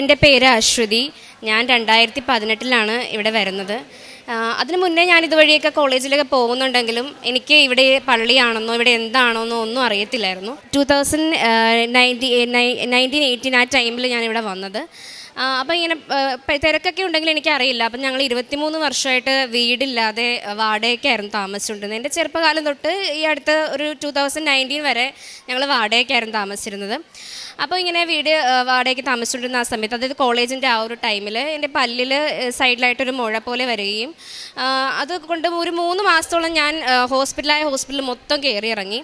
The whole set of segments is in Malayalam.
എൻ്റെ പേര് അശ്വതി. ഞാൻ 2018 ഇവിടെ വരുന്നത്. അതിനു മുന്നേ ഞാൻ ഇതുവഴിയൊക്കെ കോളേജിലൊക്കെ പോകുന്നുണ്ടെങ്കിലും എനിക്ക് ഇവിടെ പള്ളിയാണെന്നോ ഇവിടെ എന്താണെന്നോ ഒന്നും അറിയത്തില്ലായിരുന്നു. 2019 ആ ടൈമിൽ ഞാനിവിടെ വന്നത്. അപ്പോൾ ഇങ്ങനെ തിരക്കൊക്കെ ഉണ്ടെങ്കിൽ എനിക്കറിയില്ല. അപ്പം ഞങ്ങൾ 23 വർഷമായിട്ട് വീടില്ലാതെ വാടകയ്ക്കായിരുന്നു താമസിച്ചുകൊണ്ടിരുന്നത്. എൻ്റെ ചെറുപ്പകാലം തൊട്ട് ഈ അടുത്ത ഒരു 2019 വരെ ഞങ്ങൾ വാടകയ്ക്കായിരുന്നു താമസിച്ചിരുന്നത്. അപ്പോൾ ഇങ്ങനെ വീട് വാടകയ്ക്ക് താമസിച്ചുകൊണ്ടിരുന്ന ആ സമയത്ത്, അതായത് കോളേജിൻ്റെ ആ ഒരു ടൈമിൽ എൻ്റെ പല്ലിൽ സൈഡിലായിട്ടൊരു മുഴ പോലെ വരികയും അതുകൊണ്ട് ഒരു 3 മാസത്തോളം ഞാൻ ഹോസ്പിറ്റൽ മൊത്തം കയറി ഇറങ്ങി.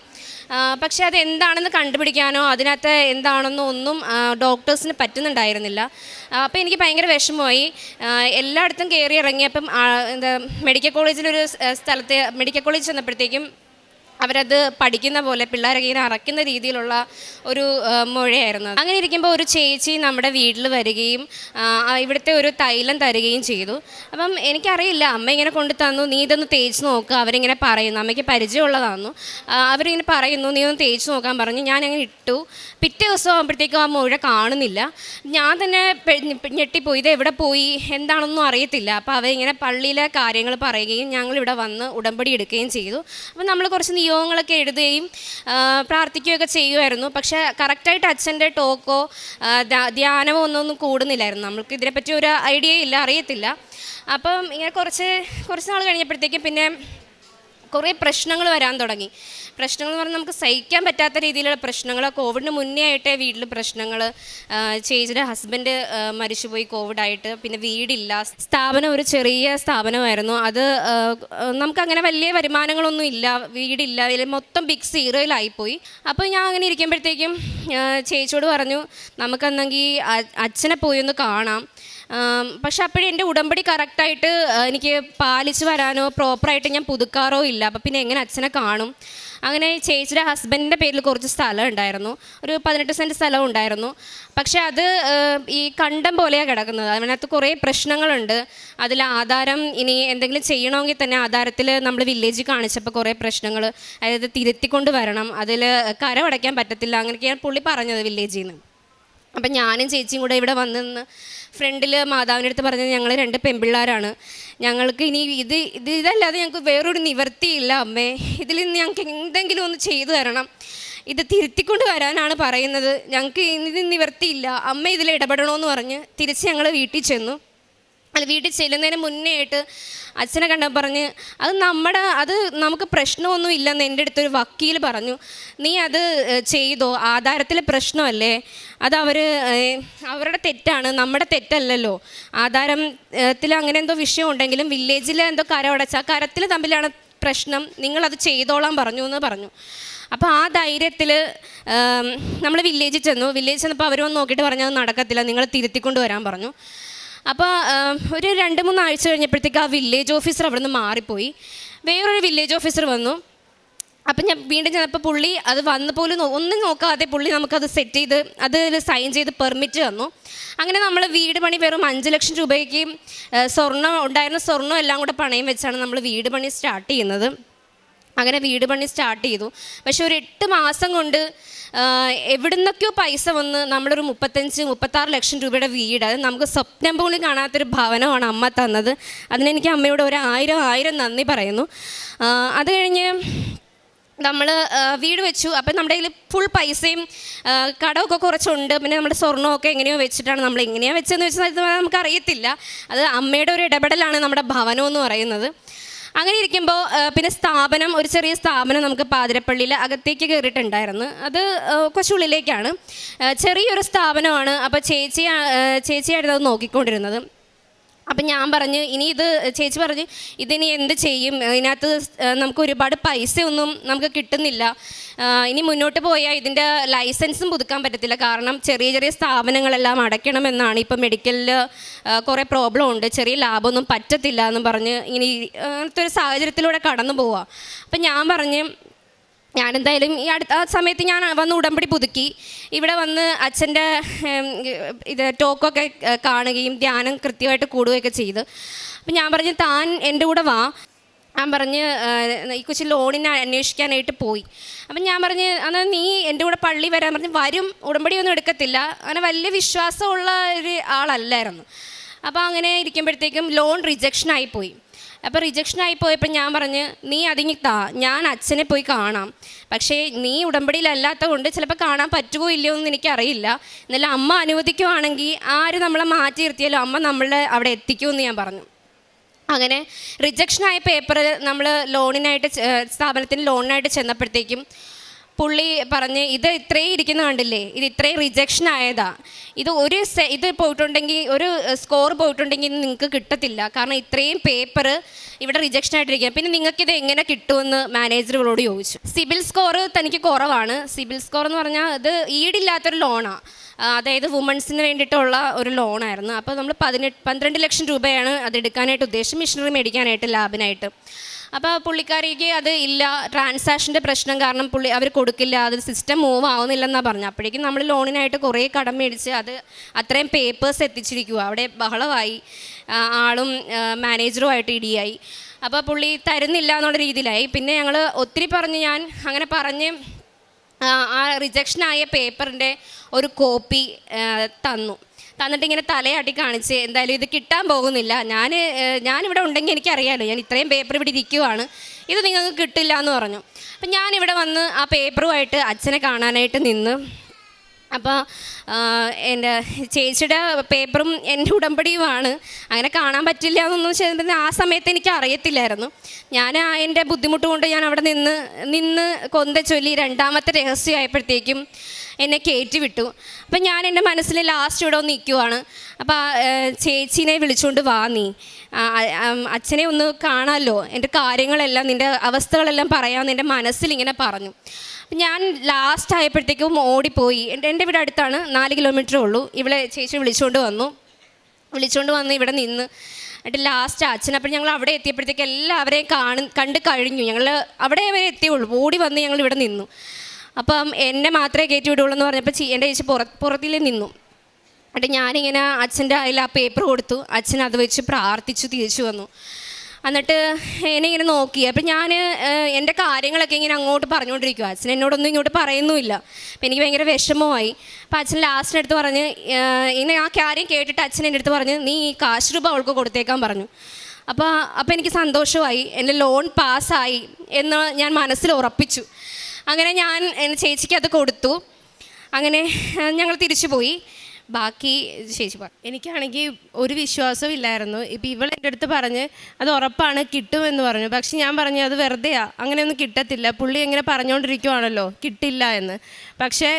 പക്ഷേ അതെന്താണെന്ന് കണ്ടുപിടിക്കാനോ അതിനകത്ത് എന്താണെന്നോ ഒന്നും ഡോക്ടേഴ്സിന് പറ്റുന്നുണ്ടായിരുന്നില്ല. അപ്പോൾ എനിക്ക് ഭയങ്കര വിഷമമായി. എല്ലായിടത്തും കയറി ഇറങ്ങിയപ്പം മെഡിക്കൽ കോളേജ് ചെന്നപ്പോഴത്തേക്കും അവരത് പഠിക്കുന്ന പോലെ പിള്ളേരൊക്കെ ഇങ്ങനെ അറയ്ക്കുന്ന രീതിയിലുള്ള ഒരു മുഴയായിരുന്നു. അങ്ങനെ ഇരിക്കുമ്പോൾ ഒരു ചേച്ചി നമ്മുടെ വീട്ടിൽ വരികയും ഇവിടുത്തെ ഒരു തൈലം തരികയും ചെയ്തു. അപ്പം എനിക്കറിയില്ല, അമ്മ ഇങ്ങനെ കൊണ്ടു തന്നു, നീ ഇതൊന്ന് തേച്ച് നോക്കുക. അവരിങ്ങനെ പറയുന്നു, അമ്മയ്ക്ക് പരിചയമുള്ളതാണെന്നു. അവരിങ്ങനെ പറയുന്നു, നീ ഒന്ന് തേച്ച് നോക്കാൻ പറഞ്ഞു. ഞാനങ്ങനെ ഇട്ടു. പിറ്റേ ദിവസം ആകുമ്പോഴത്തേക്കും ആ മുഴ കാണുന്നില്ല. ഞാൻ തന്നെ ഞെട്ടിപ്പോയി, ഇത് എവിടെ പോയി എന്താണെന്നൊന്നും അറിയത്തില്ല. അപ്പോൾ അവരിങ്ങനെ പള്ളിയിലെ കാര്യങ്ങൾ പറയുകയും ഞങ്ങളിവിടെ വന്ന് ഉടമ്പടി എടുക്കുകയും ചെയ്തു. അപ്പം നമ്മൾ കുറച്ച് നിയോഗങ്ങളൊക്കെ എഴുതുകയും പ്രാർത്ഥിക്കുകയൊക്കെ ചെയ്യുമായിരുന്നു. പക്ഷേ കറക്റ്റായിട്ട് അച്ഛൻ്റെ ടോക്കോ ധ്യാനമോ ഒന്നും കൂടുന്നില്ലായിരുന്നു. നമ്മൾക്ക് ഇതിനെപ്പറ്റി ഒരു ഐഡിയ ഇല്ല, അറിയത്തില്ല. അപ്പം ഇങ്ങനെ കുറച്ച് നാൾ കഴിഞ്ഞപ്പോഴത്തേക്കും പിന്നെ കുറേ പ്രശ്നങ്ങൾ വരാൻ തുടങ്ങി. പ്രശ്നങ്ങൾ എന്ന് പറഞ്ഞാൽ നമുക്ക് സഹിക്കാൻ പറ്റാത്ത രീതിയിലുള്ള പ്രശ്നങ്ങൾ. കോവിഡിന് മുന്നേ ആയിട്ടേ വീട്ടിൽ പ്രശ്നങ്ങൾ. ചേച്ചിയുടെ ഹസ്ബൻഡ് മരിച്ചുപോയി കോവിഡായിട്ട്. പിന്നെ വീടില്ല. സ്ഥാപനം ഒരു ചെറിയ സ്ഥാപനമായിരുന്നു. അത് നമുക്കങ്ങനെ വലിയ വരുമാനങ്ങളൊന്നും ഇല്ല, വീടില്ല, മൊത്തം ബിഗ് സീറോയിലായിപ്പോയി. അപ്പോൾ ഞാൻ അങ്ങനെ ഇരിക്കുമ്പോഴത്തേക്കും ചേച്ചിയോട് പറഞ്ഞു, നമുക്കെന്നെങ്കിൽ അച്ഛനെ പോയി ഒന്ന് കാണാം. പക്ഷെ അപ്പോഴും എൻ്റെ ഉടമ്പടി കറക്റ്റായിട്ട് എനിക്ക് പാലിച്ച് വരാനോ പ്രോപ്പറായിട്ട് ഞാൻ പുതുക്കാറോ ഇല്ല. അപ്പോൾ പിന്നെ എങ്ങനെ അച്ഛനെ കാണും? അങ്ങനെ ചേച്ചിയുടെ ഹസ്ബൻഡിൻ്റെ പേരിൽ കുറച്ച് സ്ഥലം ഉണ്ടായിരുന്നു, ഒരു 18 സെൻറ്റ് സ്ഥലം ഉണ്ടായിരുന്നു. പക്ഷേ അത് ഈ കണ്ടം പോലെയാണ് കിടക്കുന്നത്. അതിനകത്ത് കുറേ പ്രശ്നങ്ങളുണ്ട്. അതിൽ ആധാരം ഇനി എന്തെങ്കിലും ചെയ്യണമെങ്കിൽ തന്നെ ആധാരത്തിൽ നമ്മൾ വില്ലേജിൽ കാണിച്ചപ്പോൾ കുറേ പ്രശ്നങ്ങൾ, അതായത് തിരുത്തിക്കൊണ്ട് വരണം, അതിൽ കരമടയ്ക്കാൻ പറ്റത്തില്ല, അങ്ങനെയൊക്കെയാണ് പുള്ളി പറഞ്ഞത് വില്ലേജിൽ നിന്ന്. അപ്പം ഞാനും ചേച്ചിയും കൂടെ ഇവിടെ വന്ന് നിന്ന് ഫ്രണ്ടിൽ മാതാവിൻ്റെ അടുത്ത് പറഞ്ഞത്, ഞങ്ങൾ 2 പെൺപിള്ളേരാണ്, ഞങ്ങൾക്ക് ഇനി ഇതല്ലാതെ ഞങ്ങൾക്ക് വേറൊരു നിവർത്തിയില്ല അമ്മേ, ഇതിൽ നിന്ന് ഞങ്ങൾക്ക് എന്തെങ്കിലും ഒന്ന് ചെയ്തു തരണം, ഇത് തിരുത്തിക്കൊണ്ട് വരാനാണ് പറയുന്നത്, ഞങ്ങൾക്ക് ഇത് നിവർത്തിയില്ല അമ്മ, ഇതിൽ ഇടപെടണമെന്ന് പറഞ്ഞ് തിരിച്ച് ഞങ്ങൾ വീട്ടിൽ ചെന്നു. വീട്ടിൽ ചെല്ലുന്നതിന് മുന്നേ ആയിട്ട് അച്ഛനെ കണ്ടാൽ പറഞ്ഞ്, അത് നമുക്ക് പ്രശ്നമൊന്നും ഇല്ലെന്ന് എൻ്റെ അടുത്തൊരു വക്കീൽ പറഞ്ഞു, നീ അത് ചെയ്തോ, ആധാരത്തിലെ പ്രശ്നമല്ലേ, അത് അവരുടെ തെറ്റാണ്, നമ്മുടെ തെറ്റല്ലല്ലോ, ആധാരത്തിൽ അങ്ങനെ എന്തോ വിഷയം ഉണ്ടെങ്കിലും വില്ലേജിൽ എന്തോ കരമടച്ച കരത്തിൽ തമ്മിലാണ് പ്രശ്നം, നിങ്ങളത് ചെയ്തോളാൻ പറഞ്ഞു എന്ന് പറഞ്ഞു. അപ്പോൾ ആ ധൈര്യത്തിൽ നമ്മൾ വില്ലേജിൽ ചെന്നപ്പോൾ അവർ വന്ന് നോക്കിയിട്ട് പറഞ്ഞു, അത് നടക്കത്തില്ല, നിങ്ങൾ തിരുത്തിക്കൊണ്ട് വരാൻ പറഞ്ഞു. അപ്പോൾ ഒരു 2-3 ആഴ്ച കഴിഞ്ഞപ്പോഴത്തേക്ക് ആ വില്ലേജ് ഓഫീസർ അവിടെ നിന്ന് മാറിപ്പോയി, വേറൊരു വില്ലേജ് ഓഫീസർ വന്നു. അപ്പം ഞാൻ വീണ്ടും ചെന്നപ്പോൾ പുള്ളി അത് വന്ന് പോലും ഒന്നും നോക്കാതെ പുള്ളി നമുക്കത് സെറ്റ് ചെയ്ത് അതിൽ സൈൻ ചെയ്ത് പെർമിറ്റ് തന്നു. അങ്ങനെ നമ്മൾ വീട് പണി വെറും 5 ലക്ഷം രൂപയ്ക്ക് സ്വർണ്ണം എല്ലാം കൂടെ പണയം വെച്ചാണ് നമ്മൾ വീട് പണി സ്റ്റാർട്ട് ചെയ്യുന്നത്. അങ്ങനെ വീട് പണി സ്റ്റാർട്ട് ചെയ്തു. പക്ഷെ ഒരു 8 മാസം കൊണ്ട് എവിടുന്നൊക്കെയോ പൈസ വന്ന് നമ്മളൊരു 35-36 ലക്ഷം രൂപയുടെ വീട്, അത് നമുക്ക് സ്വപ്നം പോലും കാണാത്തൊരു ഭവനമാണ് അമ്മ തന്നത്. അതിനെനിക്ക് അമ്മയോട് 1000 നന്ദി പറയുന്നു. അത് കഴിഞ്ഞ് നമ്മൾ വീട് വെച്ചു. അപ്പം നമ്മുടെ കയ്യിൽ ഫുൾ പൈസയും കടമൊക്കെ കുറച്ചുണ്ട്. പിന്നെ നമ്മുടെ സ്വർണ്ണമൊക്കെ എങ്ങനെയോ വെച്ചിട്ടാണ്, നമ്മൾ എങ്ങനെയാണ് വെച്ചതെന്ന് വെച്ചാൽ നമുക്കറിയത്തില്ല. അത് അമ്മയുടെ ഒരു ഇടപെടലാണ് നമ്മുടെ ഭവനം എന്ന് പറയുന്നത്. അങ്ങനെ ഇരിക്കുമ്പോൾ പിന്നെ ഒരു ചെറിയ സ്ഥാപനം നമുക്ക് പാതിരപ്പള്ളിയിൽ അകത്തേക്ക് കയറിയിട്ടുണ്ടായിരുന്നു. അത് കുറച്ചുള്ളിലേക്കാണ്, ചെറിയൊരു സ്ഥാപനമാണ്. അപ്പോൾ ചേച്ചിയായിരുന്നു അത് നോക്കിക്കൊണ്ടിരുന്നത്. അപ്പം ഞാൻ പറഞ്ഞു, ചേച്ചി പറഞ്ഞു, ഇതിനി എന്ത് ചെയ്യും, ഇതിനകത്ത് നമുക്ക് ഒരുപാട് പൈസയൊന്നും നമുക്ക് കിട്ടുന്നില്ല, ഇനി മുന്നോട്ട് പോയാൽ ഇതിൻ്റെ ലൈസൻസും പുതുക്കാൻ പറ്റത്തില്ല, കാരണം ചെറിയ സ്ഥാപനങ്ങളെല്ലാം അടയ്ക്കണമെന്നാണ്. ഇപ്പം മെഡിക്കലിൽ കുറേ പ്രോബ്ലം ഉണ്ട്, ചെറിയ ലാഭമൊന്നും പറ്റത്തില്ല എന്നും പറഞ്ഞ് ഇങ്ങനെ അങ്ങനത്തെ ഒരു സാഹചര്യത്തിലൂടെ കടന്നു പോവുക. അപ്പം ഞാൻ പറഞ്ഞ്, ഞാനെന്തായാലും ആ സമയത്ത് ഞാൻ വന്ന് ഉടമ്പടി പുതുക്കി ഇവിടെ വന്ന് അച്ഛൻ്റെ ടോക്കൊക്കെ കാണുകയും ധ്യാനം കൃത്യമായിട്ട് കൂടുകയൊക്കെ ചെയ്ത്. അപ്പം ഞാൻ പറഞ്ഞു, താൻ എൻ്റെ കൂടെ വാ, ഞാൻ പറഞ്ഞ് ഈ കൊച്ചു ലോണിനെ അന്വേഷിക്കാനായിട്ട് പോയി. അപ്പം ഞാൻ പറഞ്ഞ് എന്നാൽ നീ എൻ്റെ കൂടെ പള്ളി വരാൻ പറഞ്ഞ് വരും, ഉടമ്പടിയൊന്നും എടുക്കത്തില്ല, അങ്ങനെ വലിയ വിശ്വാസമുള്ള ഒരു ആളല്ലായിരുന്നു. അപ്പോൾ അങ്ങനെ ഇരിക്കുമ്പോഴത്തേക്കും ലോൺ റിജക്ഷനായി പോയി. അപ്പോൾ റിജക്ഷനായി പോയപ്പോൾ ഞാൻ പറഞ്ഞ് നീ അതിങ്ങി താ, ഞാൻ അച്ഛനെ പോയി കാണാം, പക്ഷേ നീ ഉടമ്പടിയിലല്ലാത്ത കൊണ്ട് ചിലപ്പോൾ കാണാൻ പറ്റുമോ ഇല്ലയോ എന്ന് എനിക്കറിയില്ല, എന്നാലും അമ്മ അനുവദിക്കുവാണെങ്കിൽ ആര് നമ്മളെ മാറ്റി നിർത്തിയാലും അമ്മ നമ്മളെ അവിടെ എത്തിക്കുമെന്ന് ഞാൻ പറഞ്ഞു. അങ്ങനെ റിജക്ഷനായ പേപ്പർ നമ്മൾ ലോണിനായിട്ട് സ്ഥാപനത്തിന് ലോണിനായിട്ട് ചെന്നപ്പോഴത്തേക്കും പുള്ളി പറഞ്ഞ് ഇത് ഇത്രയും ഇരിക്കുന്ന കണ്ടില്ലേ, ഇത് ഇത്രയും റിജക്ഷൻ ആയതാ, ഇത് ഇത് പോയിട്ടുണ്ടെങ്കിൽ ഒരു സ്കോർ പോയിട്ടുണ്ടെങ്കിൽ നിങ്ങൾക്ക് കിട്ടത്തില്ല, കാരണം ഇത്രയും പേപ്പർ ഇവിടെ റിജക്ഷൻ ആയിട്ടിരിക്കുക, പിന്നെ നിങ്ങൾക്കിത് എങ്ങനെ കിട്ടുമെന്ന് മാനേജറുകളോട് ചോദിച്ചു. സിബിൽ സ്കോർ തനിക്ക് കുറവാണ്. സിബിൽ സ്കോർ എന്ന് പറഞ്ഞാൽ ഇത് ഈടില്ലാത്തൊരു ലോണാണ്, അതായത് വുമൺസിന് വേണ്ടിയിട്ടുള്ള ഒരു ലോണായിരുന്നു. അപ്പോൾ നമ്മൾ 12 ലക്ഷം രൂപയാണ് അത് എടുക്കാനായിട്ട് ഉദ്ദേശിച്ചത്, മിഷനറി മേടിക്കാനായിട്ട് ലാബിനായിട്ട്. അപ്പോൾ പുള്ളിക്കാരിക്ക് അത് ഇല്ല, ട്രാൻസാക്ഷൻ്റെ പ്രശ്നം കാരണം അവർ കൊടുക്കില്ല, അത് സിസ്റ്റം മൂവ് ആവുന്നില്ലെന്നാണ് പറഞ്ഞു. അപ്പോഴേക്കും നമ്മൾ ലോണിനായിട്ട് കുറേ കടം മേടിച്ച് അത് അത്രയും പേപ്പേഴ്സ് എത്തിച്ചിരിക്കുക, അവിടെ ബഹളമായി, ആളും മാനേജറുമായിട്ട് ഇടിയായി. അപ്പോൾ പുള്ളി തരുന്നില്ല എന്നുള്ള രീതിയിലായി. പിന്നെ ഞങ്ങൾ ഒത്തിരി പറഞ്ഞ് ഞാൻ അങ്ങനെ പറഞ്ഞ് ആ റിജക്ഷനായ പേപ്പറിൻ്റെ ഒരു കോപ്പി തന്നിട്ട് ഇങ്ങനെ തലയാട്ടി കാണിച്ച് എന്തായാലും ഇത് കിട്ടാൻ പോകുന്നില്ല, ഞാനിവിടെ ഉണ്ടെങ്കിൽ എനിക്കറിയാമല്ലോ, ഞാൻ ഇത്രയും പേപ്പർ ഇവിടെ ഇരിക്കുവാണ്, ഇത് നിങ്ങൾക്ക് കിട്ടില്ല എന്ന് പറഞ്ഞു. അപ്പം ഞാനിവിടെ വന്ന് ആ പേപ്പറുമായിട്ട് അച്ഛനെ കാണാനായിട്ട് നിന്ന്. അപ്പോൾ എൻ്റെ ചേച്ചിയുടെ പേപ്പറും എൻ്റെ ഉടമ്പടിയുമാണ്, അങ്ങനെ കാണാൻ പറ്റില്ല എന്നൊന്നും ചെയ്യുന്നത് ആ സമയത്ത് എനിക്ക് അറിയത്തില്ലായിരുന്നു. ഞാൻ എൻ്റെ ബുദ്ധിമുട്ട് കൊണ്ട് ഞാൻ അവിടെ നിന്ന് കൊന്ത ചൊല്ലി രണ്ടാമത്തെ രഹസ്യമായപ്പോഴത്തേക്കും എന്നെ കയറ്റി വിട്ടു. അപ്പം ഞാൻ എൻ്റെ മനസ്സിൽ ലാസ്റ്റ് ഇവിടെ ഒന്ന് നിൽക്കുവാണ്. അപ്പോൾ ചേച്ചീനെ വിളിച്ചുകൊണ്ട് വാ, നീ അച്ഛനെ ഒന്ന് കാണാമല്ലോ, എൻ്റെ കാര്യങ്ങളെല്ലാം നിൻ്റെ അവസ്ഥകളെല്ലാം പറയാമെന്ന് എൻ്റെ മനസ്സിലിങ്ങനെ പറഞ്ഞു. ഞാൻ ലാസ്റ്റ് ആയപ്പോഴത്തേക്കും ഓടിപ്പോയി. എൻ്റെ വീട് അടുത്താണ്, 4 കിലോമീറ്ററേ ഉള്ളൂ. ഇവിടെ ചേച്ചി വിളിച്ചുകൊണ്ട് വന്ന് ഇവിടെ നിന്ന് എന്നിട്ട് ലാസ്റ്റ് അച്ഛൻ. അപ്പം ഞങ്ങൾ അവിടെ എത്തിയപ്പോഴത്തേക്ക് എല്ലാവരെയും കണ്ട് കഴിഞ്ഞു. ഞങ്ങൾ അവിടെ വരെ എത്തിയുള്ളൂ. ഓടി വന്ന് ഞങ്ങൾ ഇവിടെ നിന്നു. അപ്പം എന്നെ മാത്രമേ കയറ്റി വിടുള്ളൂ എന്ന് പറഞ്ഞപ്പോൾ എൻ്റെ ചേച്ചി പുറത്തിൽ നിന്നു. എന്നിട്ട് ഞാനിങ്ങനെ അച്ഛൻ്റെ അതിൽ ആ പേപ്പർ കൊടുത്തു. അച്ഛൻ അത് വെച്ച് പ്രാർത്ഥിച്ചു തിരിച്ചു വന്നു. എന്നിട്ട് എന്നെ ഇങ്ങനെ നോക്കി. അപ്പം ഞാൻ എൻ്റെ കാര്യങ്ങളൊക്കെ ഇങ്ങനെ അങ്ങോട്ട് പറഞ്ഞുകൊണ്ടിരിക്കുക, അച്ഛൻ എന്നോടൊന്നും ഇങ്ങോട്ട് പറയുന്നുമില്ല. അപ്പം എനിക്ക് ഭയങ്കര വിഷമമായി. അപ്പം അച്ഛൻ ലാസ്റ്റിനടുത്ത് പറഞ്ഞ് ഇങ്ങനെ ആ കാര്യം കേട്ടിട്ട് അച്ഛൻ എൻ്റെ അടുത്ത് പറഞ്ഞ് നീ ഈ കാശ് രൂപ അവൾക്ക് കൊടുത്തേക്കാൻ പറഞ്ഞു. അപ്പോൾ എനിക്ക് സന്തോഷമായി, എൻ്റെ ലോൺ പാസ്സായി എന്ന് ഞാൻ മനസ്സിൽ ഉറപ്പിച്ചു. അങ്ങനെ ഞാൻ ചേച്ചിക്ക് അത് കൊടുത്തു. അങ്ങനെ ഞങ്ങൾ തിരിച്ചു പോയി. ബാക്കി ചേച്ചി പറ. എനിക്കാണെങ്കിൽ ഒരു വിശ്വാസവും ഇല്ലായിരുന്നു. ഇപ്പം ഇവൾ എൻ്റെ അടുത്ത് പറഞ്ഞ് അത് ഉറപ്പാണ് കിട്ടുമെന്ന് പറഞ്ഞു. പക്ഷെ ഞാൻ പറഞ്ഞു അത് വെറുതെയാണ്, അങ്ങനെയൊന്നും കിട്ടത്തില്ല, പുള്ളി എങ്ങനെ പറഞ്ഞുകൊണ്ടിരിക്കുവാണല്ലോ കിട്ടില്ല എന്ന്. പക്ഷേ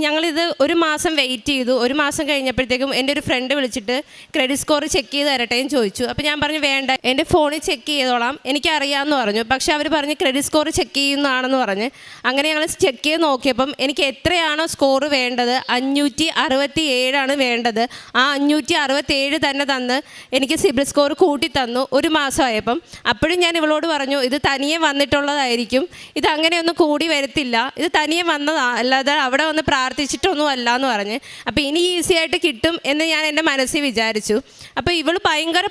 ഞങ്ങളിത് 1 മാസം വെയിറ്റ് ചെയ്തു. 1 മാസം കഴിഞ്ഞപ്പോഴത്തേക്കും എൻ്റെ ഒരു ഫ്രണ്ട് വിളിച്ചിട്ട് ക്രെഡിറ്റ് സ്കോർ ചെക്ക് ചെയ്ത് തരട്ടേന്ന് ചോദിച്ചു. അപ്പോൾ ഞാൻ പറഞ്ഞു വേണ്ട, എൻ്റെ ഫോണിൽ ചെക്ക് ചെയ്തോളാം, എനിക്കറിയാമെന്ന് പറഞ്ഞു. പക്ഷേ അവർ പറഞ്ഞ് ക്രെഡിറ്റ് സ്കോർ ചെക്ക് ചെയ്യുന്നതാണെന്ന് പറഞ്ഞ്. അങ്ങനെ ഞങ്ങൾ ചെക്ക് ചെയ്ത് നോക്കിയപ്പം എനിക്ക് എത്രയാണോ സ്കോർ വേണ്ടത് 567 വേണ്ടത്, ആ 567 തന്നെ തന്ന് എനിക്ക് സിബിൽ സ്കോർ കൂട്ടി തന്നു 1 മാസമായപ്പം. അപ്പോഴും ഞാൻ ഇവളോട് പറഞ്ഞു ഇത് തനിയെ വന്നിട്ടുള്ളതായിരിക്കും, ഇത് അങ്ങനെയൊന്നും കൂടി വരത്തില്ല, ഇത് തനിയെ വന്നതാ, അല്ലാതെ അവിടെ വന്ന് പ്രാർത്ഥിച്ചിട്ടൊന്നും അല്ല എന്ന് പറഞ്ഞ്. അപ്പോൾ ഇനി ഈസി ആയിട്ട് കിട്ടും എന്ന് ഞാൻ എൻ്റെ മനസ്സിൽ വിചാരിച്ചു. അപ്പോൾ ഇവൾ ഭയങ്കര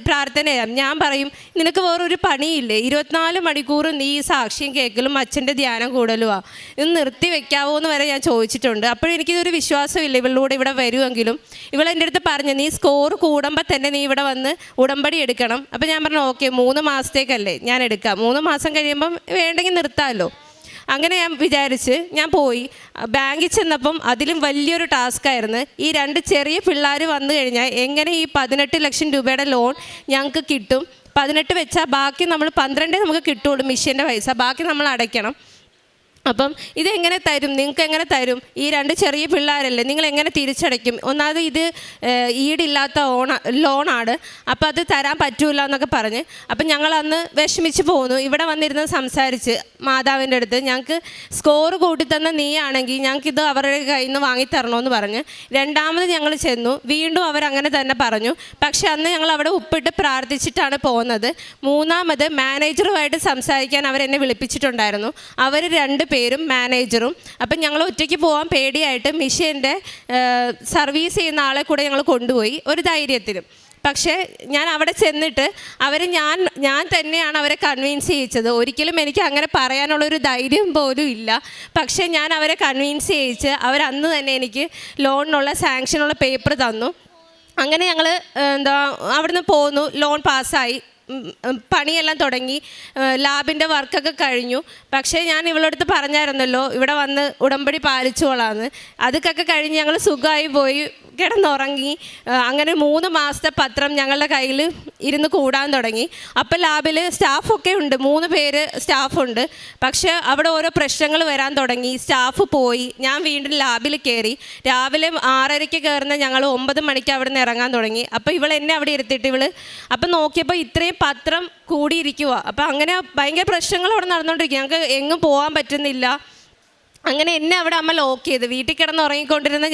പ്രാർത്ഥനയാണ്. ഞാൻ പറയും നിനക്ക് വേറൊരു പണിയില്ലേ, 24 മണിക്കൂറും നീ സാക്ഷ്യം കേൾക്കലും അച്ഛൻ്റെ ധ്യാനം കൂടലുമാ, ഇത് നിർത്തി വെക്കാവോ എന്ന് വരെ ഞാൻ ചോദിച്ചിട്ടുണ്ട്. അപ്പോഴെനിക്കിതൊരു വിശ്വാസമില്ല ഇവളിലൂടെ ഇവിടെ വരുമെങ്കിലും. ഇവളെൻ്റെ അടുത്ത് പറഞ്ഞു നീ സ്കോർ കൂടുമ്പോൾ തന്നെ നീ ഇവിടെ വന്ന് ഉടമ്പടി എടുക്കണം. അപ്പോൾ ഞാൻ പറഞ്ഞു ഓക്കെ 3 മാസത്തേക്കല്ലേ ഞാൻ എടുക്കാം, 3 മാസം കഴിയുമ്പം വേണ്ടെങ്കിൽ നിർത്താമല്ലോ. അങ്ങനെ ഞാൻ വിചാരിച്ച് ഞാൻ പോയി. ബാങ്കിൽ ചെന്നപ്പം അതിലും വലിയൊരു ടാസ്ക്കായിരുന്നു. ഈ 2 ചെറിയ പിള്ളേർ വന്നു കഴിഞ്ഞാൽ എങ്ങനെ ഈ 18 ലക്ഷം രൂപയുടെ ലോൺ ഞങ്ങൾക്ക് കിട്ടും. 18 വെച്ചാൽ ബാക്കി നമ്മൾ 12 നമുക്ക് കിട്ടുള്ളൂ മിഷ്യൻ്റെ പൈസ, ബാക്കി നമ്മൾ അടയ്ക്കണം. അപ്പം ഇതെങ്ങനെ തരും, നിങ്ങൾക്ക് എങ്ങനെ തരും, ഈ 2 ചെറിയ പിള്ളേരല്ലേ, നിങ്ങൾ എങ്ങനെ തിരിച്ചടയ്ക്കും, ഒന്നാമത് ഇത് ഈടില്ലാത്ത ലോണാണ്, അപ്പോൾ അത് തരാൻ പറ്റൂല എന്നൊക്കെ പറഞ്ഞ്. അപ്പം ഞങ്ങൾ അന്ന് വിഷമിച്ച് പോന്നു. ഇവിടെ വന്നിരുന്ന് സംസാരിച്ച് മാതാവിൻ്റെ അടുത്ത് ഞങ്ങൾക്ക് സ്കോർ കൂട്ടിത്തന്ന നീ ആണെങ്കിൽ ഞങ്ങൾക്കിത് അവരുടെ കയ്യിൽ നിന്ന് വാങ്ങിത്തരണമെന്ന് പറഞ്ഞ്. രണ്ടാമത് ഞങ്ങൾ ചെന്നു, വീണ്ടും അവരങ്ങനെ തന്നെ പറഞ്ഞു. പക്ഷെ അന്ന് ഞങ്ങൾ അവിടെ ഉപ്പിട്ട് പ്രാർത്ഥിച്ചിട്ടാണ് പോകുന്നത്. മൂന്നാമത് മാനേജറുമായിട്ട് സംസാരിക്കാൻ അവരെന്നെ വിളിപ്പിച്ചിട്ടുണ്ടായിരുന്നു. അവർ 2 പേരും മാനേജറും. അപ്പം ഞങ്ങൾ ഒറ്റയ്ക്ക് പോകാൻ പേടിയായിട്ട് മിഷ്യൻ്റെ സർവീസ് ചെയ്യുന്ന ആളെ കൂടെ ഞങ്ങൾ കൊണ്ടുപോയി ഒരു ധൈര്യത്തിലും. പക്ഷേ ഞാൻ അവിടെ ചെന്നിട്ട് ഞാൻ തന്നെയാണ് അവരെ കൺവിൻസ് ചെയ്യിച്ചത്. ഒരിക്കലും എനിക്ക് അങ്ങനെ പറയാനുള്ളൊരു ധൈര്യം പോലും ഇല്ല. പക്ഷേ ഞാൻ അവരെ കൺവിൻസ് ചെയ്യിച്ച് അവരന്ന് തന്നെ എനിക്ക് ലോണിനുള്ള സാങ്ഷനുള്ള പേപ്പർ തന്നു. അങ്ങനെ ഞങ്ങൾ അവിടുന്ന് പോന്നു. ലോൺ പാസ്സായി, പണിയെല്ലാം തുടങ്ങി, ലാബിൻ്റെ വർക്കൊക്കെ കഴിഞ്ഞു. പക്ഷേ ഞാൻ ഇവളടുത്ത് പറഞ്ഞായിരുന്നല്ലോ ഇവിടെ വന്ന് ഉടമ്പടി പാലിച്ചോളാന്ന്. അതൊക്കെ കഴിഞ്ഞ് ഞങ്ങൾ സുഖമായി പോയി കിടന്നുറങ്ങി. അങ്ങനെ 3 മാസത്തെ പത്രം ഞങ്ങളുടെ കയ്യിൽ ഇരുന്ന് കൂടാൻ തുടങ്ങി. അപ്പം ലാബിൽ സ്റ്റാഫൊക്കെ ഉണ്ട്, 3 പേര് സ്റ്റാഫുണ്ട്. പക്ഷേ അവിടെ ഓരോ പ്രശ്നങ്ങൾ വരാൻ തുടങ്ങി. സ്റ്റാഫ് പോയി, ഞാൻ വീണ്ടും ലാബിൽ കയറി. രാവിലെ 6:30 കയറുന്ന ഞങ്ങൾ 9 മണിക്ക് അവിടെ നിന്ന് ഇറങ്ങാൻ തുടങ്ങി. അപ്പോൾ ഇവൾ എന്നെ അവിടെ ഇരുത്തിയിട്ട് അപ്പം നോക്കിയപ്പോൾ ഇത്രയും പത്രം കൂടിയിരിക്കുക. അപ്പം അങ്ങനെ ഭയങ്കര പ്രശ്നങ്ങൾ അവിടെ നടന്നുകൊണ്ടിരിക്കുക. ഞങ്ങൾക്ക് എങ്ങും പോകാൻ പറ്റുന്നില്ല. അങ്ങനെ എന്നെ അവിടെ അമ്മ ലോക്ക് ചെയ്ത്, വീട്ടിൽ കിടന്ന് ഉറങ്ങിക്കൊണ്ടിരുന്ന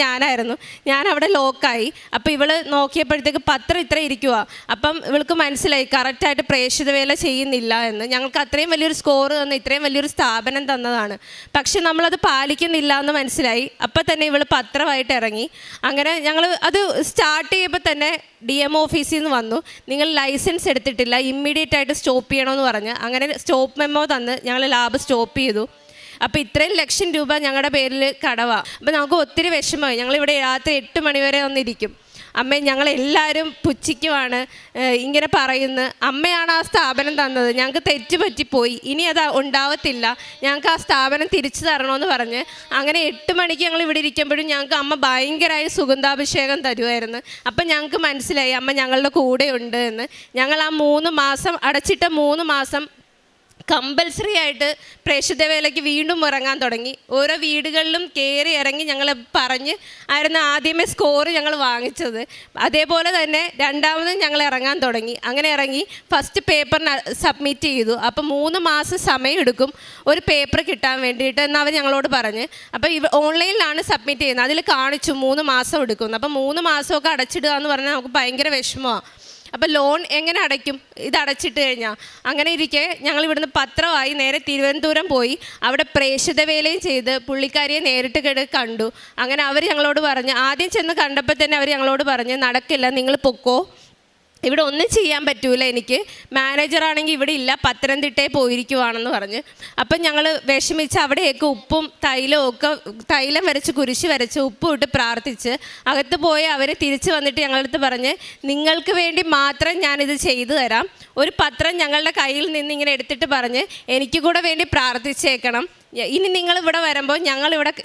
ഞാൻ അവിടെ ലോക്കായി. അപ്പോൾ ഇവൾ നോക്കിയപ്പോഴത്തേക്ക് പത്രം ഇത്ര ഇരിക്കുക. അപ്പം ഇവൾക്ക് മനസ്സിലായി കറക്റ്റായിട്ട് പ്രേക്ഷിത വേല ചെയ്യുന്നില്ല എന്ന്. ഞങ്ങൾക്ക് അത്രയും വലിയൊരു സ്കോർ തന്ന്, ഇത്രയും വലിയൊരു സ്ഥാപനം തന്നതാണ്, പക്ഷെ നമ്മളത് പാലിക്കുന്നില്ല എന്ന് മനസ്സിലായി. അപ്പം തന്നെ ഇവൾ പത്രമായിട്ട് ഇറങ്ങി. അങ്ങനെ ഞങ്ങൾ അത് സ്റ്റാർട്ട് ചെയ്യുമ്പോൾ തന്നെ DMO ഓഫീസിൽ നിന്ന് വന്നു, നിങ്ങൾ ലൈസൻസ് എടുത്തിട്ടില്ല, ഇമ്മീഡിയറ്റ് ആയിട്ട് സ്റ്റോപ്പ് ചെയ്യണമെന്ന് പറഞ്ഞ് അങ്ങനെ സ്റ്റോപ്പ് മെമ്മോ തന്ന് ഞങ്ങൾ ലാബ് സ്റ്റോപ്പ് ചെയ്തു. അപ്പോൾ ഇത്രയും ലക്ഷം രൂപ ഞങ്ങളുടെ പേരിൽ കടവാണ്. അപ്പോൾ നമുക്ക് ഒത്തിരി വിഷമമായി. ഞങ്ങളിവിടെ രാത്രി 8 മണി വരെ വന്നിരിക്കും. അമ്മ ഞങ്ങളെല്ലാവരും പുച്ഛിക്കുവാണ്, ഇങ്ങനെ പറയുന്നു, അമ്മയാണ് ആ സ്ഥാപനം തന്നത്, ഞങ്ങൾക്ക് തെറ്റുപറ്റിപ്പോയി, ഇനി അത് ഉണ്ടാവത്തില്ല, ഞങ്ങൾക്ക് ആ സ്ഥാപനം തിരിച്ചു തരണമെന്ന് പറഞ്ഞ് അങ്ങനെ 8 മണിക്ക് ഞങ്ങൾ ഇവിടെ ഇരിക്കുമ്പോഴും ഞങ്ങൾക്ക് അമ്മ ഭയങ്കരമായി സുഗന്ധാഭിഷേകം തരുമായിരുന്നു. അപ്പം ഞങ്ങൾക്ക് മനസ്സിലായി അമ്മ ഞങ്ങളുടെ കൂടെ ഉണ്ട് എന്ന്. ഞങ്ങൾ ആ 3 മാസം അടച്ചിട്ട 3 മാസം കമ്പൽസറി ആയിട്ട് പ്രേക്ഷിത വേലയ്ക്ക് വീണ്ടും ഇറങ്ങാൻ തുടങ്ങി. ഓരോ വീടുകളിലും കയറി ഇറങ്ങി ഞങ്ങൾ പറഞ്ഞ് ആയിരുന്നു ആദ്യമേ സ്കോർ ഞങ്ങൾ വാങ്ങിച്ചത്. അതേപോലെ തന്നെ രണ്ടാമതും ഞങ്ങൾ ഇറങ്ങാൻ തുടങ്ങി. അങ്ങനെ ഇറങ്ങി ഫസ്റ്റ് പേപ്പറിന് സബ്മിറ്റ് ചെയ്തു. അപ്പോൾ 3 മാസം സമയം എടുക്കും ഒരു പേപ്പർ കിട്ടാൻ വേണ്ടിയിട്ട് എന്ന് അവർ ഞങ്ങളോട് പറഞ്ഞ്. അപ്പോൾ ഓൺലൈനിലാണ് സബ്മിറ്റ് ചെയ്യുന്നത്. അതിൽ കാണിച്ചു 3 മാസം എടുക്കുന്നു. അപ്പോൾ 3 മാസമൊക്കെ അടച്ചിടുക എന്ന് പറഞ്ഞാൽ നമുക്ക് ഭയങ്കര വിഷമമാണ്. അപ്പോൾ ലോൺ എങ്ങനെ അടയ്ക്കും ഇത് അടച്ചിട്ട് കഴിഞ്ഞാൽ? അങ്ങനെ ഇരിക്കെ ഞങ്ങൾ ഇവിടുന്ന് പത്രമായി നേരെ തിരുവനന്തപുരം പോയി. അവിടെ പ്രേക്ഷിത വേലയും ചെയ്ത് പുള്ളിക്കാരിയെ നേരിട്ട് കണ്ടു. അങ്ങനെ അവർ ഞങ്ങളോട് പറഞ്ഞ്, ആദ്യം ചെന്ന് കണ്ടപ്പോൾ തന്നെ അവർ ഞങ്ങളോട് പറഞ്ഞ് നടക്കില്ല, നിങ്ങൾ പൊക്കോ, ഇവിടെ ഒന്നും ചെയ്യാൻ പറ്റൂല, എനിക്ക് മാനേജറാണെങ്കിൽ ഇവിടെ ഇല്ല, പത്തനംതിട്ടയിൽ പോയിരിക്കുവാണെന്ന് പറഞ്ഞ്. അപ്പം ഞങ്ങൾ വിഷമിച്ച് അവിടെയൊക്കെ ഉപ്പും തൈലം വരച്ച് കുരിശ് വരച്ച് ഉപ്പും ഇട്ട് പ്രാർത്ഥിച്ച് അകത്ത് പോയി അവർ തിരിച്ച് വന്നിട്ട് ഞങ്ങളടുത്ത് പറഞ്ഞ്, നിങ്ങൾക്ക് വേണ്ടി മാത്രം ഞാനിത് ചെയ്തു തരാം, ഒരു പത്രം ഞങ്ങളുടെ കയ്യിൽ നിന്ന് ഇങ്ങനെ എടുത്തിട്ട് പറഞ്ഞ് എനിക്ക് കൂടെ വേണ്ടി പ്രാർത്ഥിച്ചേക്കണം, ഇനി നിങ്ങളിവിടെ വരുമ്പോൾ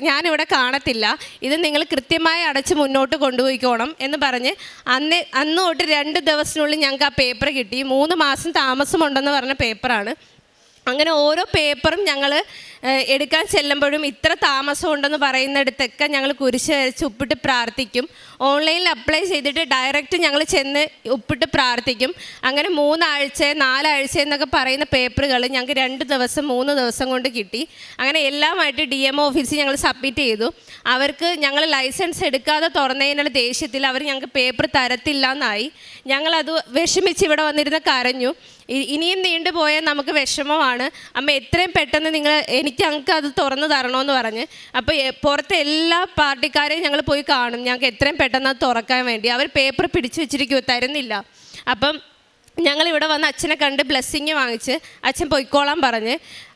ഞാനിവിടെ കാണത്തില്ല, ഇത് നിങ്ങൾ കൃത്യമായി അടച്ച് മുന്നോട്ട് കൊണ്ടുപോയിക്കോണം എന്ന് പറഞ്ഞ് അന്ന് തൊട്ട് 2 ദിവസത്തിനുള്ളിൽ ഞങ്ങൾക്ക് ആ പേപ്പർ കിട്ടി. 3 മാസം താമസമുണ്ടെന്ന് പറഞ്ഞ പേപ്പറാണ്. അങ്ങനെ ഓരോ പേപ്പറും ഞങ്ങൾ എടുക്കാൻ ചെല്ലുമ്പോഴും ഇത്ര താമസം ഉണ്ടെന്ന് പറയുന്നിടത്തൊക്കെ ഞങ്ങൾ കുരിശ് വരച്ച് ഉപ്പിട്ട് പ്രാർത്ഥിക്കും. ഓൺലൈനിൽ അപ്ലൈ ചെയ്തിട്ട് ഡയറക്റ്റ് ഞങ്ങൾ ചെന്ന് ഉപ്പിട്ട് പ്രാർത്ഥിക്കും. അങ്ങനെ 3 ആഴ്ച 4 ആഴ്ച എന്നൊക്കെ പറയുന്ന പേപ്പറുകൾ ഞങ്ങൾക്ക് 2 ദിവസം 3 ദിവസം കൊണ്ട് കിട്ടി. അങ്ങനെ എല്ലാമായിട്ട് DMO ഓഫീസിൽ ഞങ്ങൾ സബ്മിറ്റ് ചെയ്തു. അവർക്ക് ഞങ്ങൾ ലൈസൻസ് എടുക്കാതെ തുറന്നതിനുള്ള ദേഷ്യത്തിൽ അവർ ഞങ്ങൾക്ക് പേപ്പർ തരത്തില്ല എന്നായി. ഞങ്ങളത് വിഷമിച്ച് ഇവിടെ വന്നിരുന്ന് കരഞ്ഞു. ഇനിയും നീണ്ടുപോയാൽ നമുക്ക് വിഷമമാണ്, അമ്മ എത്രയും പെട്ടെന്ന് ഞങ്ങൾക്ക് അത് തുറന്നു തരണമെന്ന് പറഞ്ഞ്. അപ്പോൾ പുറത്തെ എല്ലാ പാർട്ടിക്കാരെയും ഞങ്ങൾ പോയി കാണും, ഞങ്ങൾക്ക് എത്രയും പെട്ടെന്ന് അത് തുറക്കാൻ വേണ്ടി. അവർ പേപ്പർ പിടിച്ചു വെച്ചിരിക്കുമോ, തരുന്നില്ല. അപ്പം ഞങ്ങളിവിടെ വന്ന് അച്ഛനെ കണ്ട് ബ്ലെസ്സിങ് വാങ്ങിച്ച് അച്ഛൻ പൊയ്ക്കോളാൻ പറഞ്ഞ്.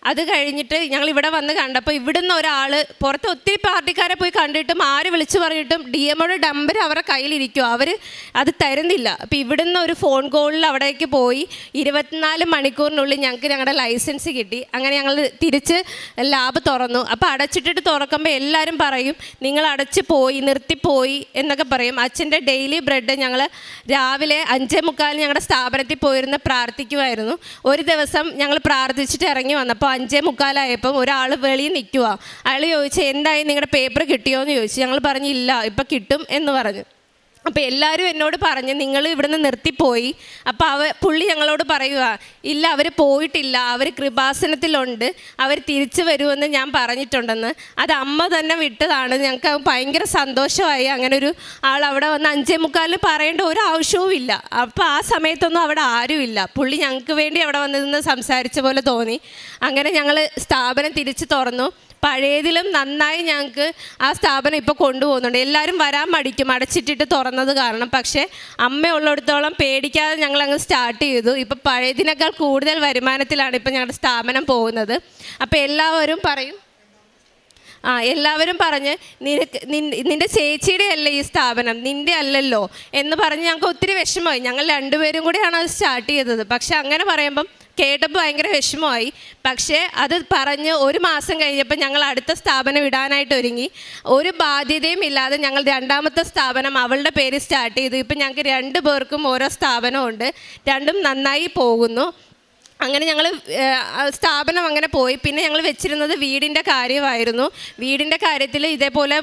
അത് കഴിഞ്ഞിട്ട് ഞങ്ങളിവിടെ വന്ന് കണ്ടപ്പോൾ ഇവിടുന്ന് ഒരാൾ, പുറത്ത് ഒത്തിരി പാർട്ടിക്കാരെ പോയി കണ്ടിട്ടും ആര് വിളിച്ചു പറഞ്ഞിട്ടും DMOയുടെ നമ്പർ അവരുടെ കയ്യിലിരിക്കും, അവർ അത് തരുന്നില്ല. അപ്പോൾ ഇവിടുന്ന് ഒരു ഫോൺ കോളിൽ അവിടേക്ക് പോയി 24 മണിക്കൂറിനുള്ളിൽ ഞങ്ങൾക്ക് ഞങ്ങളുടെ ലൈസൻസ് കിട്ടി. അങ്ങനെ ഞങ്ങൾ തിരിച്ച് ലാബ് തുറന്നു. അപ്പോൾ അടച്ചിട്ടിട്ട് തുറക്കുമ്പോൾ എല്ലാവരും പറയും നിങ്ങൾ അടച്ച് പോയി, നിർത്തിപ്പോയി എന്നൊക്കെ പറയും. അച്ഛൻ്റെ ഡെയിലി ബ്രെഡ് ഞങ്ങൾ രാവിലെ 5:45 ഞങ്ങളുടെ സ്ഥാപനത്തിൽ പോയിരുന്ന് പ്രാർത്ഥിക്കുമായിരുന്നു. ഒരു ദിവസം ഞങ്ങൾ പ്രാർത്ഥിച്ചിട്ട് ഇറങ്ങി വന്നപ്പോൾ 5:45 ഒരാൾ വെളിയിൽ നിൽക്കുക. അയാൾ ചോദിച്ചു, എന്തായി നിങ്ങളുടെ പേപ്പർ കിട്ടിയോ എന്ന് ചോദിച്ചു. ഞങ്ങൾ പറഞ്ഞില്ല, ഇപ്പം കിട്ടും എന്ന് പറഞ്ഞു. അപ്പോൾ എല്ലാവരും എന്നോട് പറഞ്ഞ് നിങ്ങൾ ഇവിടുന്ന് നിർത്തിപ്പോയി. അപ്പോൾ പുള്ളി ഞങ്ങളോട് പറയുക, ഇല്ല അവർ പോയിട്ടില്ല, അവർ കൃപാസനത്തിലുണ്ട്, അവർ തിരിച്ചു വരുമെന്ന് ഞാൻ പറഞ്ഞിട്ടുണ്ടെന്ന്. അത് അമ്മ തന്നെ വിട്ടതാണ്. ഞങ്ങൾക്ക് ഭയങ്കര സന്തോഷമായി. അങ്ങനെ ഒരു ആൾ അവിടെ വന്ന് 5:45 പറയേണ്ട ഒരു ആവശ്യവും ഇല്ല. അപ്പോൾ ആ സമയത്തൊന്നും അവിടെ ആരുമില്ല. പുള്ളി ഞങ്ങൾക്ക് വേണ്ടി അവിടെ വന്നിരുന്ന് സംസാരിച്ച പോലെ തോന്നി. അങ്ങനെ ഞങ്ങൾ സ്ഥാപനം തിരിച്ച് തുറന്നു. പഴയതിലും നന്നായി ഞങ്ങൾക്ക് ആ സ്ഥാപനം ഇപ്പോൾ കൊണ്ടുപോകുന്നുണ്ട്. എല്ലാവരും വരാൻ മടിക്കും അടച്ചിട്ടിട്ട് തുറന്ന തുറന്നത് കാരണം. പക്ഷേ അമ്മ ഉള്ളിടത്തോളം പേടിക്കാതെ ഞങ്ങൾ അങ്ങ് സ്റ്റാർട്ട് ചെയ്തു. ഇപ്പം പഴയതിനേക്കാൾ കൂടുതൽ വരുമാനത്തിലാണ് ഇപ്പം ഞങ്ങളുടെ സ്ഥാപനം പോകുന്നത്. അപ്പോൾ എല്ലാവരും പറഞ്ഞ് നിൻ്റെ ചേച്ചിയുടെ അല്ലേ ഈ സ്ഥാപനം, നിൻ്റെ അല്ലല്ലോ എന്ന് പറഞ്ഞ് ഞങ്ങൾക്ക് ഒത്തിരി വിഷമമായി. ഞങ്ങൾ രണ്ടുപേരും കൂടിയാണ് അത് സ്റ്റാർട്ട് ചെയ്തത്. പക്ഷെ അങ്ങനെ പറയുമ്പം കേട്ടപ്പോൾ ഭയങ്കര വിഷമമായി. പക്ഷേ അത് പറഞ്ഞ് 1 മാസം കഴിഞ്ഞപ്പോൾ ഞങ്ങൾ അടുത്ത സ്ഥാപനം ഇടാനായിട്ട് ഒരുങ്ങി. ഒരു ബാധ്യതയും ഇല്ലാതെ ഞങ്ങൾ രണ്ടാമത്തെ സ്ഥാപനം അവളുടെ പേര് സ്റ്റാർട്ട് ചെയ്തു. ഇപ്പം ഞങ്ങൾക്ക് 2 പേർക്കും ഓരോ സ്ഥാപനമുണ്ട്. രണ്ടും നന്നായി പോകുന്നു. അങ്ങനെ ഞങ്ങൾ സ്ഥാപനം അങ്ങനെ പോയി. പിന്നെ ഞങ്ങൾ വെച്ചിരുന്നത് വീടിൻ്റെ കാര്യമായിരുന്നു. വീടിൻ്റെ കാര്യത്തിൽ ഇതേപോലെ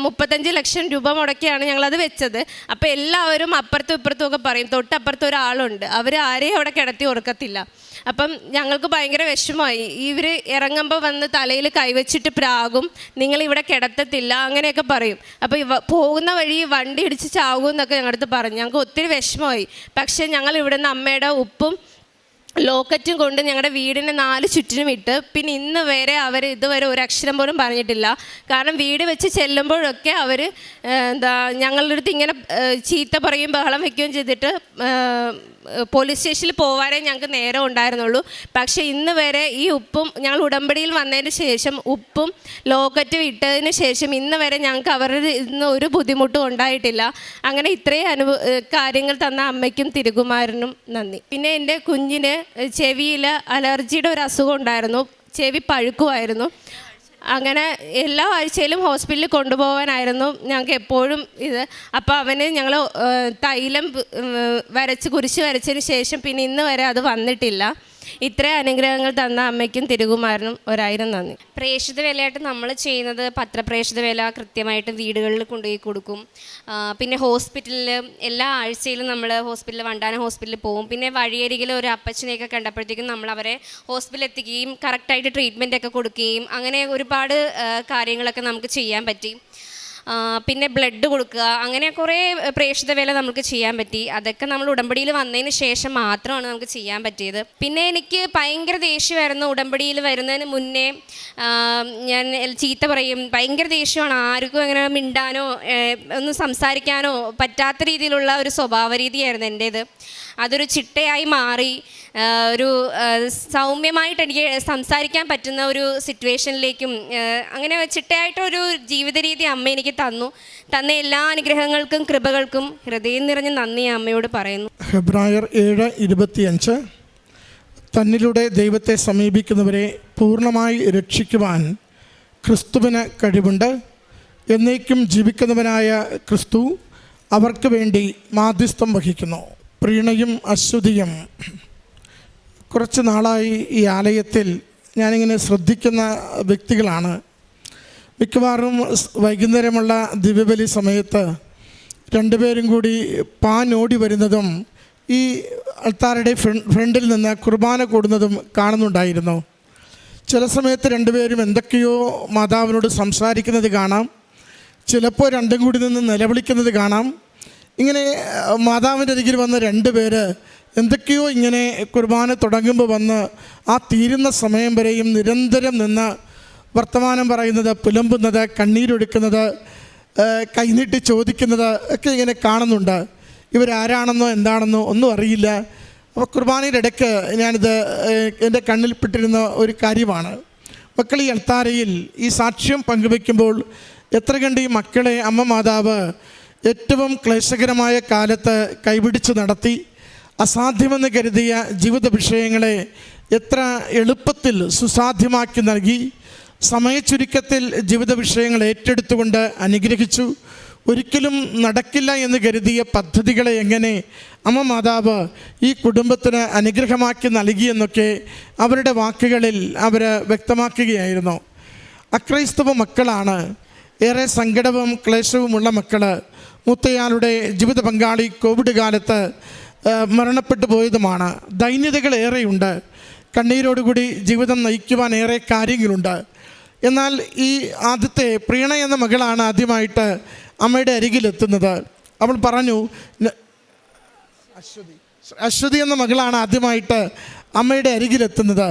35 ലക്ഷം രൂപ മുടക്കിയാണ് ഞങ്ങളത് വെച്ചത്. അപ്പോൾ എല്ലാവരും അപ്പുറത്തും ഇപ്പുറത്തും ഒക്കെ പറയും, തൊട്ടപ്പുറത്ത് ഒരാളുണ്ട്, അവർ ആരെയും അവിടെ കിടത്തി ഉറക്കത്തില്ല. അപ്പം ഞങ്ങൾക്ക് ഭയങ്കര വിഷമമായി. ഇവർ ഇറങ്ങുമ്പോൾ വന്ന് തലയിൽ കൈവച്ചിട്ട് പ്രാകും, നിങ്ങളിവിടെ കിടത്തത്തില്ല, അങ്ങനെയൊക്കെ പറയും. അപ്പോൾ പോകുന്ന വഴി വണ്ടി ഇടിച്ച് ചാകും എന്നൊക്കെ ഞങ്ങളുടെ അടുത്ത് പറഞ്ഞു. ഞങ്ങൾക്ക് ഒത്തിരി വിഷമമായി. പക്ഷേ ഞങ്ങൾ ഇവിടുന്ന് അമ്മയുടെ ഉപ്പും ലോക്കറ്റും കൊണ്ട് ഞങ്ങളുടെ വീടിന് 4 ചുറ്റിനും ഇട്ട്. പിന്നെ ഇന്ന് വരെ അവർ ഇതുവരെ ഒരു അക്ഷരം പോലും പറഞ്ഞിട്ടില്ല. കാരണം വീട് വെച്ച് ചെല്ലുമ്പോഴൊക്കെ അവർ ഞങ്ങളുടെ അടുത്ത് ഇങ്ങനെ ചീത്ത പറയും, ബഹളം വയ്ക്കുകയും ചെയ്തിട്ട് പോലീസ് സ്റ്റേഷനിൽ പോകാനേ ഞങ്ങൾക്ക് നേരം ഉണ്ടായിരുന്നുള്ളൂ. പക്ഷേ ഇന്ന് വരെ ഈ ഉപ്പും ഞങ്ങൾ ഉടമ്പടിയിൽ വന്നതിന് ശേഷം ഉപ്പും ലോക്കറ്റും ഇട്ടതിന് ശേഷം ഇന്ന് വരെ ഞങ്ങൾക്ക് അവരുടെ ഇന്ന് ഒരു ബുദ്ധിമുട്ടും ഉണ്ടായിട്ടില്ല. അങ്ങനെ ഇത്രയും കാര്യങ്ങൾ തന്ന അമ്മയ്ക്കും തിരുകുമാരനും നന്ദി. പിന്നെ എൻ്റെ കുഞ്ഞിന് ചെവിയിൽ അലർജിയുടെ ഒരു അസുഖം ഉണ്ടായിരുന്നു, ചെവി പഴുക്കുമായിരുന്നു. അങ്ങനെ എല്ലാ ആഴ്ചയിലും ഹോസ്പിറ്റലിൽ കൊണ്ടുപോകാനായിരുന്നു ഞങ്ങൾക്ക് എപ്പോഴും ഇത്. അപ്പോൾ അവന് ഞങ്ങൾ തൈലം കുരിശ് വരച്ചതിന് ശേഷം പിന്നെ ഇന്ന് വരെ അത് വന്നിട്ടില്ല. ഇത്രയും അനുഗ്രഹങ്ങൾ തന്ന അമ്മയ്ക്കും തിരുകുമാരനും 1000 നന്ദി. പ്രേക്ഷിത വേലയായിട്ട് നമ്മൾ ചെയ്യുന്നത് പത്രപ്രേക്ഷിത വേല കൃത്യമായിട്ട് വീടുകളിൽ കൊണ്ടുപോയി കൊടുക്കും. പിന്നെ ഹോസ്പിറ്റലിൽ എല്ലാ ആഴ്ചയിലും നമ്മൾ വണ്ടാനം ഹോസ്പിറ്റലിൽ പോകും. പിന്നെ വഴിയരികിൽ ഒരു അപ്പച്ചനെയൊക്കെ കണ്ടപ്പോഴത്തേക്കും നമ്മൾ അവരെ ഹോസ്പിറ്റലിൽ എത്തിക്കുകയും കറക്റ്റായിട്ട് ട്രീറ്റ്മെൻ്റ് ഒക്കെ കൊടുക്കുകയും അങ്ങനെ ഒരുപാട് കാര്യങ്ങളൊക്കെ നമുക്ക് ചെയ്യാൻ പറ്റി. പിന്നെ ബ്ലഡ് കൊടുക്കുക, അങ്ങനെ കുറേ പ്രേക്ഷിത വേല നമുക്ക് ചെയ്യാൻ പറ്റി. അതൊക്കെ നമ്മൾ ഉടമ്പടിയിൽ വന്നതിന് ശേഷം മാത്രമാണ് നമുക്ക് ചെയ്യാൻ പറ്റിയത്. പിന്നെ എനിക്ക് ഭയങ്കര ദേഷ്യമായിരുന്നു. ഉടമ്പടിയിൽ വരുന്നതിന് മുന്നേ ഞാൻ ചീത്ത പറയും, ഭയങ്കര ദേഷ്യമാണ്. ആർക്കും അങ്ങനെ മിണ്ടാനോ ഒന്നും സംസാരിക്കാനോ പറ്റാത്ത രീതിയിലുള്ള ഒരു സ്വഭാവ രീതിയായിരുന്നു എൻ്റേത്. അതൊരു ചിട്ടയായി മാറി ഒരു സൗമ്യമായിട്ട് എനിക്ക് സംസാരിക്കാൻ പറ്റുന്ന ഒരു സിറ്റുവേഷനിലേക്കും അങ്ങനെ ചിട്ടയായിട്ടൊരു ജീവിത രീതി അമ്മ എനിക്ക് തന്ന എല്ലാ അനുഗ്രഹങ്ങൾക്കും കൃപകൾക്കും ഹൃദയം നിറഞ്ഞ നന്ദി അമ്മയോട് പറയുന്നു. ഹെബ്രായർ 7:25 തന്നിലൂടെ ദൈവത്തെ സമീപിക്കുന്നവരെ പൂർണ്ണമായി രക്ഷിക്കുവാൻ ക്രിസ്തുവിന് കഴിവുണ്ട്. എന്നേക്കും ജീവിക്കുന്നവനായ ക്രിസ്തു അവർക്ക് വേണ്ടി മാധ്യസ്ഥം വഹിക്കുന്നു. പ്രീണയും അശ്വതിയും കുറച്ച് നാളായി ഈ ആലയത്തിൽ ഞാനിങ്ങനെ ശ്രദ്ധിക്കുന്ന വ്യക്തികളാണ്. മിക്കവാറും വൈകുന്നേരമുള്ള ദിവ്യബലി സമയത്ത് 2 പേരും കൂടി പാഞ്ഞോടി വരുന്നതും ഈ അൾത്താരുടെ ഫ്രണ്ടിൽ നിന്ന് കുർബാന കൂടുന്നതും കാണുന്നുണ്ടായിരുന്നു. ചില സമയത്ത് 2 പേരും എന്തൊക്കെയോ മാതാവിനോട് സംസാരിക്കുന്നത് കാണാം. ചിലപ്പോൾ 2 കൂടി നിന്ന് നിലവിളിക്കുന്നത് കാണാം. ഇങ്ങനെ മാതാവിൻ്റെ അരികിൽ വന്ന 2 പേര് എന്തൊക്കെയോ ഇങ്ങനെ കുർബാന തുടങ്ങുമ്പോൾ വന്ന് ആ തീരുന്ന സമയം വരെയും നിരന്തരം നിന്ന് വർത്തമാനം പറയുന്നത്, പുലമ്പുന്നത്, കണ്ണീരൊഴുക്കുന്നത്, കൈനീട്ടി ചോദിക്കുന്നത് ഒക്കെ ഇങ്ങനെ കാണുന്നുണ്ട്. ഇവരാരാണെന്നോ എന്താണെന്നോ ഒന്നും അറിയില്ല. അപ്പോൾ കുർബാനയുടെ ഇടയ്ക്ക് ഞാനിത് എൻ്റെ കണ്ണിൽപ്പെട്ടിരുന്ന ഒരു കാര്യമാണ്. മക്കൾ ഈ അൾത്താരയിൽ ഈ സാക്ഷ്യം പങ്കുവയ്ക്കുമ്പോൾ എത്ര കണ്ട് ഈ മക്കളെ അമ്മ മാതാവ് ഏറ്റവും ക്ലേശകരമായ കാലത്ത് കൈപിടിച്ച് നടത്തി. അസാധ്യമെന്ന് കരുതിയ ജീവിത വിഷയങ്ങളെ എത്ര എളുപ്പത്തിൽ സുസാധ്യമാക്കി നൽകി. സമയച്ചുരുക്കത്തിൽ ജീവിത വിഷയങ്ങൾ ഏറ്റെടുത്തുകൊണ്ട് അനുഗ്രഹിച്ചു. ഒരിക്കലും നടക്കില്ല എന്ന് കരുതിയ പദ്ധതികളെ എങ്ങനെ അമ്മ മാതാവ് ഈ കുടുംബത്തിന് അനുഗ്രഹമാക്കി നൽകിയെന്നൊക്കെ അവരുടെ വാക്കുകളിൽ അവർ വ്യക്തമാക്കുകയായിരുന്നു. അക്രൈസ്തവ മക്കളാണ്. ഏറെ സങ്കടവും ക്ലേശവുമുള്ള മക്കൾ. മൂത്തയാളുടെ ജീവിത പങ്കാളി കോവിഡ് കാലത്ത് മരണപ്പെട്ടു പോയതുമാണ്. ദൈന്യതകൾ ഏറെയുണ്ട്. കണ്ണീരോടുകൂടി ജീവിതം നയിക്കുവാൻ ഏറെ കാര്യങ്ങളുണ്ട്. എന്നാൽ ഈ ആദ്യത്തെ പ്രീണ എന്ന മകളാണ് ആദ്യമായിട്ട് അമ്മയുടെ അരികിലെത്തുന്നത്. അവൾ പറഞ്ഞു, അശ്വതി എന്ന മകളാണ് ആദ്യമായിട്ട് അമ്മയുടെ അരികിലെത്തുന്നത്.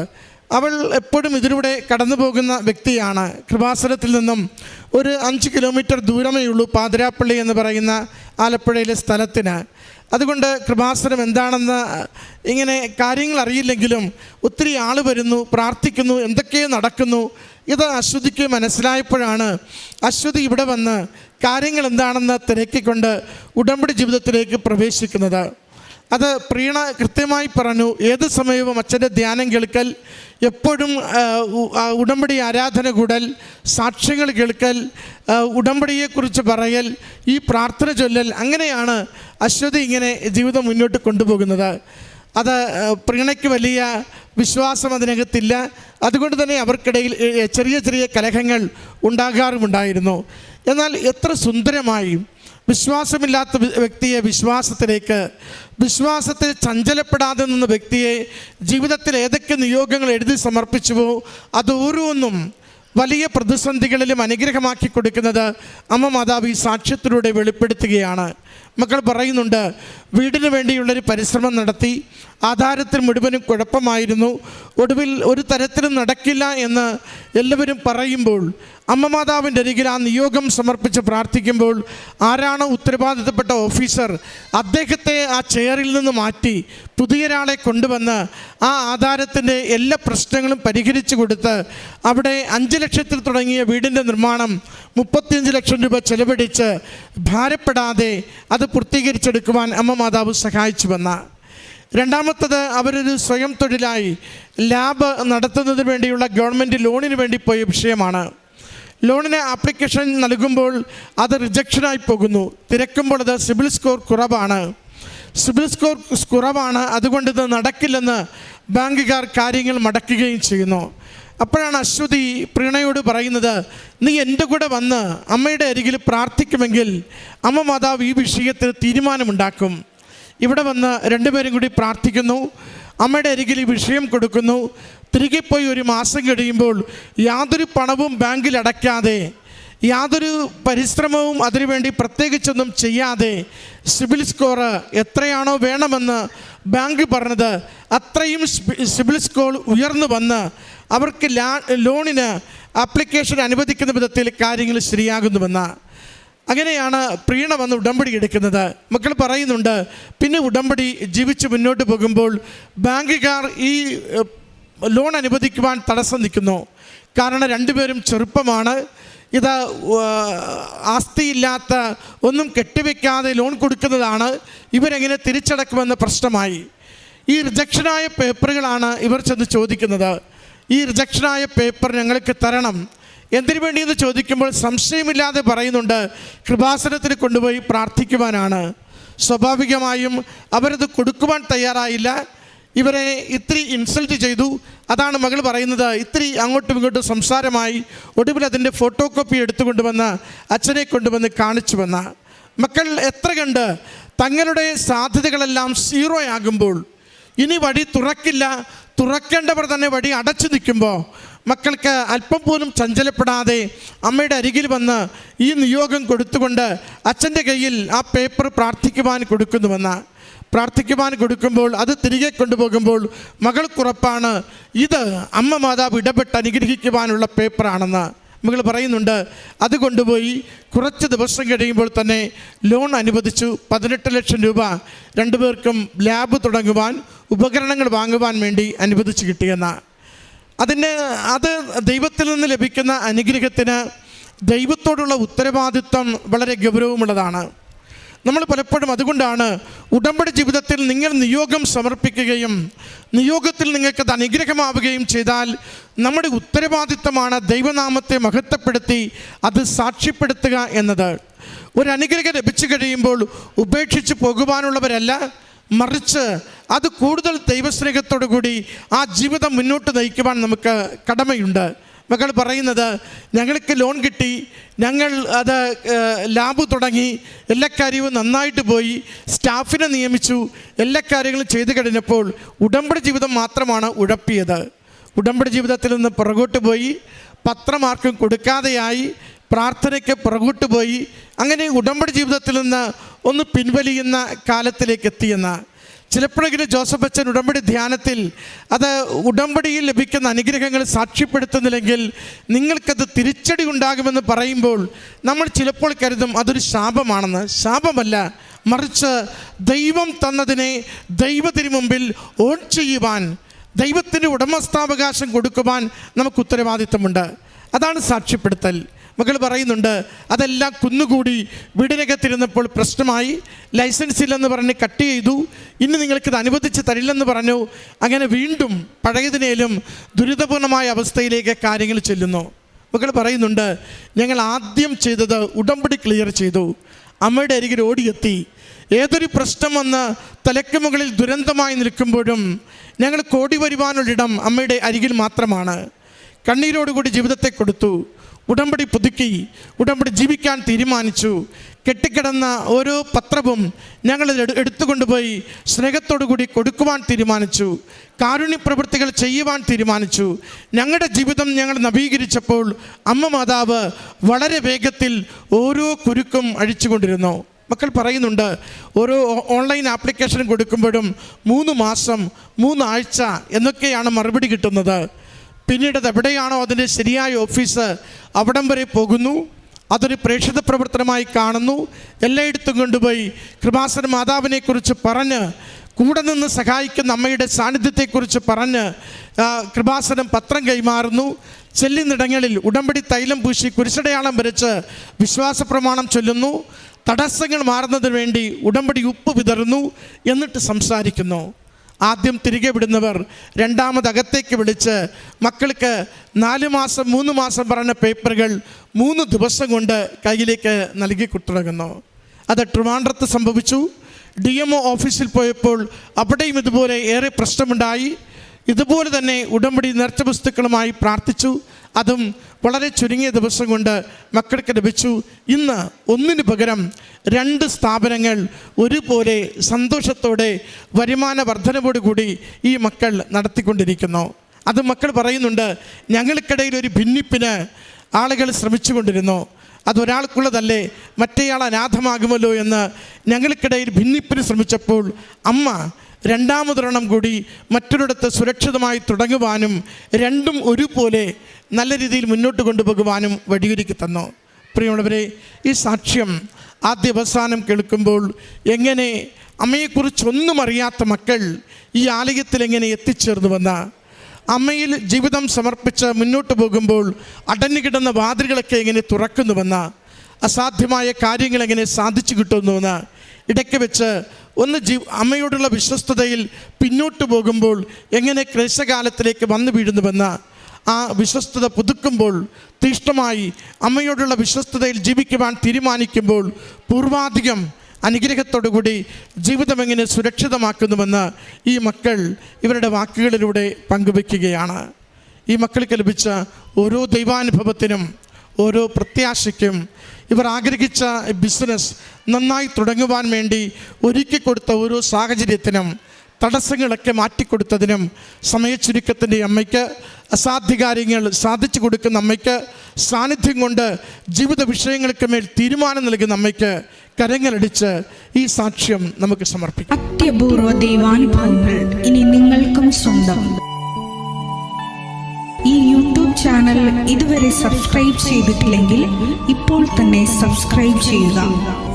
അവൾ എപ്പോഴും ഇതിലൂടെ കടന്നു പോകുന്ന വ്യക്തിയാണ്. കൃപാസനത്തിൽ നിന്നും ഒരു 5 കിലോമീറ്റർ ദൂരമേ ഉള്ളൂ പാതിരാപ്പള്ളി എന്ന് പറയുന്ന ആലപ്പുഴയിലെ സ്ഥലത്തിന്. അതുകൊണ്ട് കൃപാസനം എന്താണെന്ന് ഇങ്ങനെ കാര്യങ്ങൾ അറിയില്ലെങ്കിലും ഒത്തിരി ആൾ വരുന്നു, പ്രാർത്ഥിക്കുന്നു, എന്തൊക്കെയോ നടക്കുന്നു. ഇത് അശ്വതിക്ക് മനസ്സിലായപ്പോഴാണ് അശ്വതി ഇവിടെ വന്ന് കാര്യങ്ങൾ എന്താണെന്ന് തിരക്കിക്കൊണ്ട് ഉടമ്പടി ജീവിതത്തിലേക്ക് പ്രവേശിക്കുന്നത്. അത് പ്രീണ കൃത്യമായി പറഞ്ഞു. ഏത് സമയവും അച്ഛൻ്റെ ധ്യാനം കേൾക്കൽ, എപ്പോഴും ഉടമ്പടി ആരാധന കൂടൽ, സാക്ഷ്യങ്ങൾ കേൾക്കൽ, ഉടമ്പടിയെക്കുറിച്ച് പറയൽ, ഈ പ്രാർത്ഥന ചൊല്ലൽ, അങ്ങനെയാണ് അശ്വതി ഇങ്ങനെ ജീവിതം മുന്നോട്ട് കൊണ്ടുപോകുന്നത്. അത് പ്രീണയ്ക്ക് വലിയ വിശ്വാസം അതിനകത്തില്ല. അതുകൊണ്ട് തന്നെ അവർക്കിടയിൽ ചെറിയ ചെറിയ കലഹങ്ങൾ ഉണ്ടാകാറുമുണ്ടായിരുന്നു. എന്നാൽ എത്ര സുന്ദരമായി വിശ്വാസമില്ലാത്ത വ്യക്തിയെ വിശ്വാസത്തിലേക്ക്, വിശ്വാസത്തിൽ ചഞ്ചലപ്പെടാതെ നിന്ന വ്യക്തിയെ ജീവിതത്തിൽ ഏതൊക്കെ നിയോഗങ്ങൾ എഴുതി സമർപ്പിച്ചുവോ അത് ഓരോന്നും വലിയ പ്രതിസന്ധികളിലും അനുഗ്രഹമാക്കി കൊടുക്കുന്നത് അമ്മ മാതാവ് ഈ സാക്ഷ്യത്തിലൂടെ വെളിപ്പെടുത്തുകയാണ്. മക്കൾ പറയുന്നുണ്ട്, വീടിന് വേണ്ടിയുള്ളൊരു പരിശ്രമം നടത്തി, ആധാരത്തിൽ മുഴുവനും കുഴപ്പമായിരുന്നു, ഒടുവിൽ ഒരു തരത്തിലും നടക്കില്ല എന്ന് എല്ലാവരും പറയുമ്പോൾ അമ്മ മാതാവിൻ്റെ അരികിൽ ആ നിയോഗം സമർപ്പിച്ച് പ്രാർത്ഥിക്കുമ്പോൾ ആരാണോ ഉത്തരവാദിത്തപ്പെട്ട ഓഫീസർ, അദ്ദേഹത്തെ ആ ചെയറിൽ നിന്ന് മാറ്റി പുതിയൊരാളെ കൊണ്ടുവന്ന് ആ ആധാരത്തിൻ്റെ എല്ലാ പ്രശ്നങ്ങളും പരിഹരിച്ചു കൊടുത്ത് അവിടെ 5 ലക്ഷത്തിൽ തുടങ്ങിയ വീടിൻ്റെ നിർമ്മാണം 35 ലക്ഷം രൂപ ചെലവഴിച്ച് ഭാരപ്പെടാതെ അത് പൂർത്തീകരിച്ചെടുക്കുവാൻ അമ്മ മാതാവ് സഹായിച്ചു വന്ന. രണ്ടാമത്തത്, അവരൊരു സ്വയം തൊഴിലായി ലാബ് നടത്തുന്നതിന് വേണ്ടിയുള്ള ഗവൺമെൻറ് ലോണിന് വേണ്ടി പോയ വിഷയമാണ്. ലോണിന് ആപ്ലിക്കേഷൻ നൽകുമ്പോൾ അത് റിജക്ഷനായി പോകുന്നു. തിരക്കുമ്പോൾ അത് സിബിൽ സ്കോർ കുറവാണ്. അതുകൊണ്ട് ഇത് നടക്കില്ലെന്ന് ബാങ്കുകാർ കാര്യങ്ങൾ മടക്കുകയും ചെയ്യുന്നു. അപ്പോഴാണ് അശ്വതി പ്രീണയോട് പറയുന്നത്, നീ എൻ്റെ കൂടെ വന്ന് അമ്മയുടെ അരികിൽ പ്രാർത്ഥിക്കുമെങ്കിൽ അമ്മ മാതാവ് ഈ വിഷയത്തിൽ തീരുമാനമുണ്ടാക്കും. ഇവിടെ വന്ന് രണ്ടുപേരും കൂടി പ്രാർത്ഥിക്കുന്നു, അമ്മയുടെ അരികിൽ ഈ വിഷയം കൊടുക്കുന്നു. തിരികെ പോയി 1 മാസം കഴിയുമ്പോൾ യാതൊരു പണവും ബാങ്കിൽ അടയ്ക്കാതെ, യാതൊരു പരിശ്രമവും അതിനുവേണ്ടി പ്രത്യേകിച്ചൊന്നും ചെയ്യാതെ സിബിൽ സ്കോർ എത്രയാണോ വേണമെന്ന് ബാങ്ക് പറഞ്ഞത് അത്രയും സിബിൽ സ്കോർ ഉയർന്നു വന്ന് അവർക്ക് ലോണിന് ആപ്ലിക്കേഷൻ അനുവദിക്കുന്ന വിധത്തിൽ കാര്യങ്ങൾ ശരിയാകുന്നുവെന്ന്. അങ്ങനെയാണ് പ്രീണ വന്ന് ഉടമ്പടി എടുക്കുന്നത്. മക്കൾ പറയുന്നുണ്ട്, പിന്നെ ഉടമ്പടി ജീവിച്ച് മുന്നോട്ട് പോകുമ്പോൾ ബാങ്കുകാർ ഈ ലോൺ അനുവദിക്കുവാൻ തടസ്സം നിൽക്കുന്നു. കാരണം രണ്ടുപേരും ചെറുപ്പമാണ്. ഇത് ആസ്തിയില്ലാത്ത, ഒന്നും കെട്ടിവെക്കാതെ ലോൺ കൊടുക്കുന്നതാണ്. ഇവരെങ്ങനെ തിരിച്ചടക്കുമെന്ന പ്രശ്നമായി. ഈ റിജക്ഷനായ പേപ്പറുകളാണ് ഇവർ ചെന്ന് ചോദിക്കുന്നത്. ഈ റിജക്ഷനായ പേപ്പർ ഞങ്ങൾക്ക് തരണം. എന്തിനു വേണ്ടിയെന്ന് ചോദിക്കുമ്പോൾ സംശയമില്ലാതെ പറയുന്നുണ്ട്, കൃപാസനത്തിൽ കൊണ്ടുപോയി പ്രാർത്ഥിക്കുവാനാണ്. സ്വാഭാവികമായും അവരത് കൊടുക്കുവാൻ തയ്യാറായില്ല. ഇവരെ ഇത്തിരി ഇൻസൾട്ട് ചെയ്തു. അതാണ് മകൾ പറയുന്നത്, ഇത്തിരി അങ്ങോട്ടും ഇങ്ങോട്ടും സംസാരമായി. ഒടുവിൽ അതിൻ്റെ ഫോട്ടോ കോപ്പി എടുത്തുകൊണ്ടുവന്ന് അച്ഛനെ കൊണ്ടുവന്ന് കാണിച്ചു വന്ന മക്കൾ എത്ര കണ്ട് തങ്ങളുടെ സാധ്യതകളെല്ലാം 0 ആകുമ്പോൾ, ഇനി വഴി തുറക്കില്ല, തുറക്കേണ്ടവർ തന്നെ വഴി അടച്ചു നിൽക്കുമ്പോൾ മക്കൾക്ക് അല്പം പോലും ചഞ്ചലപ്പെടാതെ അമ്മയുടെ അരികിൽ വന്ന് ഈ നിയോഗം കൊടുത്തുകൊണ്ട് അച്ഛൻ്റെ കയ്യിൽ ആ പേപ്പർ പ്രാർത്ഥിക്കുവാൻ കൊടുക്കുമ്പോൾ അത് തിരികെ കൊണ്ടുപോകുമ്പോൾ മകൾക്കുറപ്പാണ് ഇത് അമ്മ മാതാവ് ഇടപെട്ട് അനുഗ്രഹിക്കുവാനുള്ള പേപ്പറാണെന്ന്. മകൾ പറയുന്നുണ്ട്, അത് കൊണ്ടുപോയി കുറച്ച് ദിവസം കഴിയുമ്പോൾ തന്നെ ലോൺ അനുവദിച്ചു. 18 ലക്ഷം രൂപ രണ്ടുപേർക്കും ലാബ് തുടങ്ങുവാൻ, ഉപകരണങ്ങൾ വാങ്ങുവാൻ വേണ്ടി അനുവദിച്ച് കിട്ടിയെന്ന. അത് ദൈവത്തിൽ നിന്ന് ലഭിക്കുന്ന അനുഗ്രഹത്തിന് ദൈവത്തോടുള്ള ഉത്തരവാദിത്വം വളരെ ഗൗരവമുള്ളതാണ്. നമ്മൾ പലപ്പോഴും അതുകൊണ്ടാണ് ഉടമ്പടി ജീവിതത്തിൽ നിങ്ങൾ നിയോഗം സമർപ്പിക്കുകയും നിയോഗത്തിൽ നിങ്ങൾക്കത് അനുഗ്രഹമാവുകയും ചെയ്താൽ നമ്മുടെ ഉത്തരവാദിത്തമാണ് ദൈവനാമത്തെ മഹത്വപ്പെടുത്തി അത് സാക്ഷ്യപ്പെടുത്തുക എന്നത്. ഒരു അനുഗ്രഹം ലഭിച്ചു കഴിയുമ്പോൾ ഉപേക്ഷിച്ച് പോകുവാനുള്ളവരല്ല, മറിച്ച് അത് കൂടുതൽ ദൈവസ്നേഹത്തോടു കൂടി ആ ജീവിതം മുന്നോട്ട് നയിക്കുവാൻ നമുക്ക് കടമയുണ്ട്. മകൾ പറയുന്നത്, ഞങ്ങൾക്ക് ലോൺ കിട്ടി, ഞങ്ങൾ അത് ലാബ് തുടങ്ങി, എല്ലാ കാര്യവും നന്നായിട്ട് പോയി, സ്റ്റാഫിനെ നിയമിച്ചു, എല്ലാ കാര്യങ്ങളും ചെയ്തു കഴിഞ്ഞപ്പോൾ ഉടമ്പടി ജീവിതം മാത്രമാണ് ഉഴപ്പിയത്. ഉടമ്പടി ജീവിതത്തിൽ നിന്ന് പുറകോട്ട് പോയി, പത്രമാർക്കും കൊടുക്കാതെയായി, പ്രാർത്ഥനയ്ക്ക് പുറകോട്ട് പോയി, അങ്ങനെ ഉടമ്പടി ജീവിതത്തിൽ നിന്ന് ഒന്ന് പിൻവലിയുന്ന കാലത്തിലേക്ക് എത്തിയെന്ന. ചിലപ്പോഴെങ്കിലും ജോസഫ് അച്ഛൻ ഉടമ്പടി ധ്യാനത്തിൽ അത് ഉടമ്പടിയിൽ ലഭിക്കുന്ന അനുഗ്രഹങ്ങൾ സാക്ഷ്യപ്പെടുത്തുന്നില്ലെങ്കിൽ നിങ്ങൾക്കത് തിരിച്ചടി ഉണ്ടാകുമെന്ന് പറയുമ്പോൾ നമ്മൾ ചിലപ്പോൾ കരുതും അതൊരു ശാപമാണെന്ന്. ശാപമല്ല, മറിച്ച് ദൈവം തന്നതിനെ ദൈവത്തിന് മുമ്പിൽ ഓൺ ചെയ്യുവാൻ, ദൈവത്തിൻ്റെ ഉടമസ്ഥാവകാശം കൊടുക്കുവാൻ നമുക്ക് ഉത്തരവാദിത്തമുണ്ട്. അതാണ് സാക്ഷ്യപ്പെടുത്തൽ. മകൾ പറയുന്നുണ്ട്, അതെല്ലാം കുന്നുകൂടി വീടിനകത്തിരുന്നപ്പോൾ പ്രശ്നമായി, ലൈസൻസ് ഇല്ലെന്ന് പറഞ്ഞ് കട്ട് ചെയ്തു, ഇനി നിങ്ങൾക്കിത് അനുവദിച്ച് തരില്ലെന്ന് പറഞ്ഞു. അങ്ങനെ വീണ്ടും പഴയതിനേലും ദുരിതപൂർണമായ അവസ്ഥയിലേക്ക് കാര്യങ്ങൾ ചെല്ലുന്നു. മകൾ പറയുന്നുണ്ട്, ഞങ്ങൾ ആദ്യം ചെയ്തത് ഉടമ്പടി ക്ലിയർ ചെയ്തു. അമ്മയുടെ അരികിൽ ഓടിയെത്തി. ഏതൊരു പ്രശ്നം വന്ന് തലയ്ക്ക് മുകളിൽ ദുരന്തമായി നിൽക്കുമ്പോഴും ഞങ്ങൾ ഓടി വരുവാനുള്ളിടം അമ്മയുടെ അരികിൽ മാത്രമാണ്. കണ്ണീരോടുകൂടി ജീവിതത്തെ കൊടുത്തു. ഉടമ്പടി പുതുക്കി, ഉടമ്പടി ജീവിക്കാൻ തീരുമാനിച്ചു. കെട്ടിക്കിടന്ന ഓരോ പത്രവും ഞങ്ങൾ എടുത്തുകൊണ്ടുപോയി സ്നേഹത്തോടു കൂടി കൊടുക്കുവാൻ തീരുമാനിച്ചു. കാരുണ്യ പ്രവൃത്തികൾ ചെയ്യുവാൻ തീരുമാനിച്ചു. ഞങ്ങളുടെ ജീവിതം ഞങ്ങൾ നവീകരിച്ചപ്പോൾ അമ്മ മാതാവ് വളരെ വേഗത്തിൽ ഓരോ കുരുക്കും അഴിച്ചുകൊണ്ടിരുന്നു. മക്കൾ പറയുന്നുണ്ട്, ഓരോ ഓൺലൈൻ ആപ്ലിക്കേഷൻ കൊടുക്കുമ്പോഴും 3 മാസം 3 ആഴ്ച എന്നൊക്കെയാണ് മറുപടി കിട്ടുന്നത്. പിന്നീട് അത് എവിടെയാണോ അതിൻ്റെ ശരിയായ ഓഫീസ് അവിടം വരെ പോകുന്നു. അതൊരു പ്രേക്ഷിത പ്രവർത്തനമായി കാണുന്നു. എല്ലായിടത്തും കൊണ്ടുപോയി കൃപാസന മാതാവിനെക്കുറിച്ച് പറഞ്ഞ്, കൂടെ നിന്ന് സഹായിക്കുന്ന അമ്മയുടെ സാന്നിധ്യത്തെക്കുറിച്ച് പറഞ്ഞ് കൃപാസനം പത്രം കൈമാറുന്നു. ചെല്ലുന്നിടങ്ങളിൽ ഉടമ്പടി തൈലം പൂശി കുരിശടയാളം വരച്ച് വിശ്വാസ പ്രമാണം ചൊല്ലുന്നു. തടസ്സങ്ങൾ മാറുന്നതിന് വേണ്ടി ഉടമ്പടി ഉപ്പ് വിതറുന്നു. എന്നിട്ട് സംസാരിക്കുന്നു. ആദ്യം തിരികെ വിടുന്നവർ രണ്ടാമത് അകത്തേക്ക് വിളിച്ച് മക്കൾക്ക് 4 മാസം 3 മാസം പറഞ്ഞ പേപ്പറുകൾ 3 ദിവസം കൊണ്ട് കയ്യിലേക്ക് നൽകി തുടങ്ങുന്നു. അത് ട്രിവാൻഡ്രത്ത് സംഭവിച്ചു. DMO ഓഫീസിൽ പോയപ്പോൾ അവിടെയും ഇതുപോലെ ഏറെ പ്രശ്നമുണ്ടായി. ഇതുപോലെ തന്നെ ഉടമ്പടി നേർച്ച വസ്തുക്കളുമായി പ്രാർത്ഥിച്ചു. അതും വളരെ ചുരുങ്ങിയ ദിവസം കൊണ്ട് മക്കൾക്ക് ലഭിച്ചു. ഇന്ന് ഒന്നിനു പകരം 2 സ്ഥാപനങ്ങൾ ഒരുപോലെ സന്തോഷത്തോടെ വരുമാന വർധനവോടുകൂടി ഈ മക്കൾ നടത്തിക്കൊണ്ടിരിക്കുന്നു. അത് മക്കൾ പറയുന്നുണ്ട്, ഞങ്ങൾക്കിടയിൽ ഒരു ഭിന്നിപ്പിന് ആളുകൾ ശ്രമിച്ചുകൊണ്ടിരുന്നു. അതൊരാൾക്കുള്ളതല്ലേ, മറ്റേയാൾ അനാഥമാകുമല്ലോ എന്ന് ഞങ്ങൾക്കിടയിൽ ഭിന്നിപ്പിന് ശ്രമിച്ചപ്പോൾ അമ്മ രണ്ടാമതൊരെണ്ണം കൂടി മറ്റൊരിടത്ത് സുരക്ഷിതമായി തുടങ്ങുവാനും രണ്ടും ഒരുപോലെ നല്ല രീതിയിൽ മുന്നോട്ട് കൊണ്ടുപോകുവാനും വഴിയൊരുക്കി തന്നു. പ്രിയമുള്ളവരെ, ഈ സാക്ഷ്യം ആദ്യ അവസാനം കേൾക്കുമ്പോൾ എങ്ങനെ അമ്മയെക്കുറിച്ചൊന്നും അറിയാത്ത മക്കൾ ഈ ആലയത്തിൽ എങ്ങനെ എത്തിച്ചേർന്നുവെന്ന്, അമ്മയിൽ ജീവിതം സമർപ്പിച്ച് മുന്നോട്ട് പോകുമ്പോൾ അടഞ്ഞുകിടന്ന വാതിലുകളൊക്കെ എങ്ങനെ തുറക്കുന്നുവെന്ന്, അസാധ്യമായ കാര്യങ്ങൾ എങ്ങനെ സാധിച്ചു കിട്ടുന്നുവെന്ന്, ഇടയ്ക്ക് വെച്ച് ഒന്ന് അമ്മയോടുള്ള വിശ്വസ്തതയിൽ പിന്നോട്ട് പോകുമ്പോൾ എങ്ങനെ ക്ലേശകാലത്തിലേക്ക് വന്നു വീഴുന്നുവെന്ന്, ആ വിശ്വസ്തത പുതുക്കുമ്പോൾ തീഷ്ണമായി അമ്മയോടുള്ള വിശ്വസ്തതയിൽ ജീവിക്കുവാൻ തീരുമാനിക്കുമ്പോൾ പൂർവാധികം അനുഗ്രഹത്തോടുകൂടി ജീവിതം എങ്ങനെ സുരക്ഷിതമാക്കുന്നുവെന്ന് ഈ മക്കൾ ഇവരുടെ വാക്കുകളിലൂടെ പങ്കുവയ്ക്കുകയാണ്. ഈ മക്കൾക്ക് ലഭിച്ച ഓരോ ദൈവാനുഭവത്തിനും ഓരോ പ്രത്യാശയ്ക്കും ഇവർ ആഗ്രഹിച്ച ബിസിനസ് നന്നായി തുടങ്ങുവാൻ വേണ്ടി ഒരുക്കി കൊടുത്ത ഓരോ സാഹചര്യത്തിനും തടസ്സങ്ങളൊക്കെ മാറ്റിക്കൊടുത്തതിനും സമയച്ചുരുക്കത്തിൻ്റെ അമ്മയ്ക്ക്, അസാധ്യ കാര്യങ്ങൾ സാധിച്ചു കൊടുക്കുന്ന അമ്മയ്ക്ക്, സാന്നിധ്യം കൊണ്ട് ജീവിത വിഷയങ്ങൾക്ക് മേൽ തീരുമാനം നൽകുന്ന അമ്മയ്ക്ക് കരങ്ങളടിച്ച് ഈ സാക്ഷ്യം നമുക്ക് സമർപ്പിക്കാം. അത്യപൂർവ ദൈവാനുഭവങ്ങൾ ഇനി നിങ്ങൾക്കും സ്വന്തം. ഈ യൂട്യൂബ് ചാനൽ ഇതുവരെ സബ്സ്ക്രൈബ് ചെയ്തിട്ടില്ലെങ്കിൽ ഇപ്പോൾ തന്നെ സബ്സ്ക്രൈബ് ചെയ്യുക.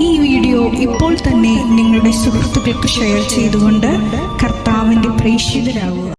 ഈ വീഡിയോ ഇപ്പോൾ തന്നെ നിങ്ങളുടെ സുഹൃത്തുക്കൾക്ക് ഷെയർ ചെയ്തുകൊണ്ട് കർത്താവിൻ്റെ പ്രേക്ഷിതരാകുക.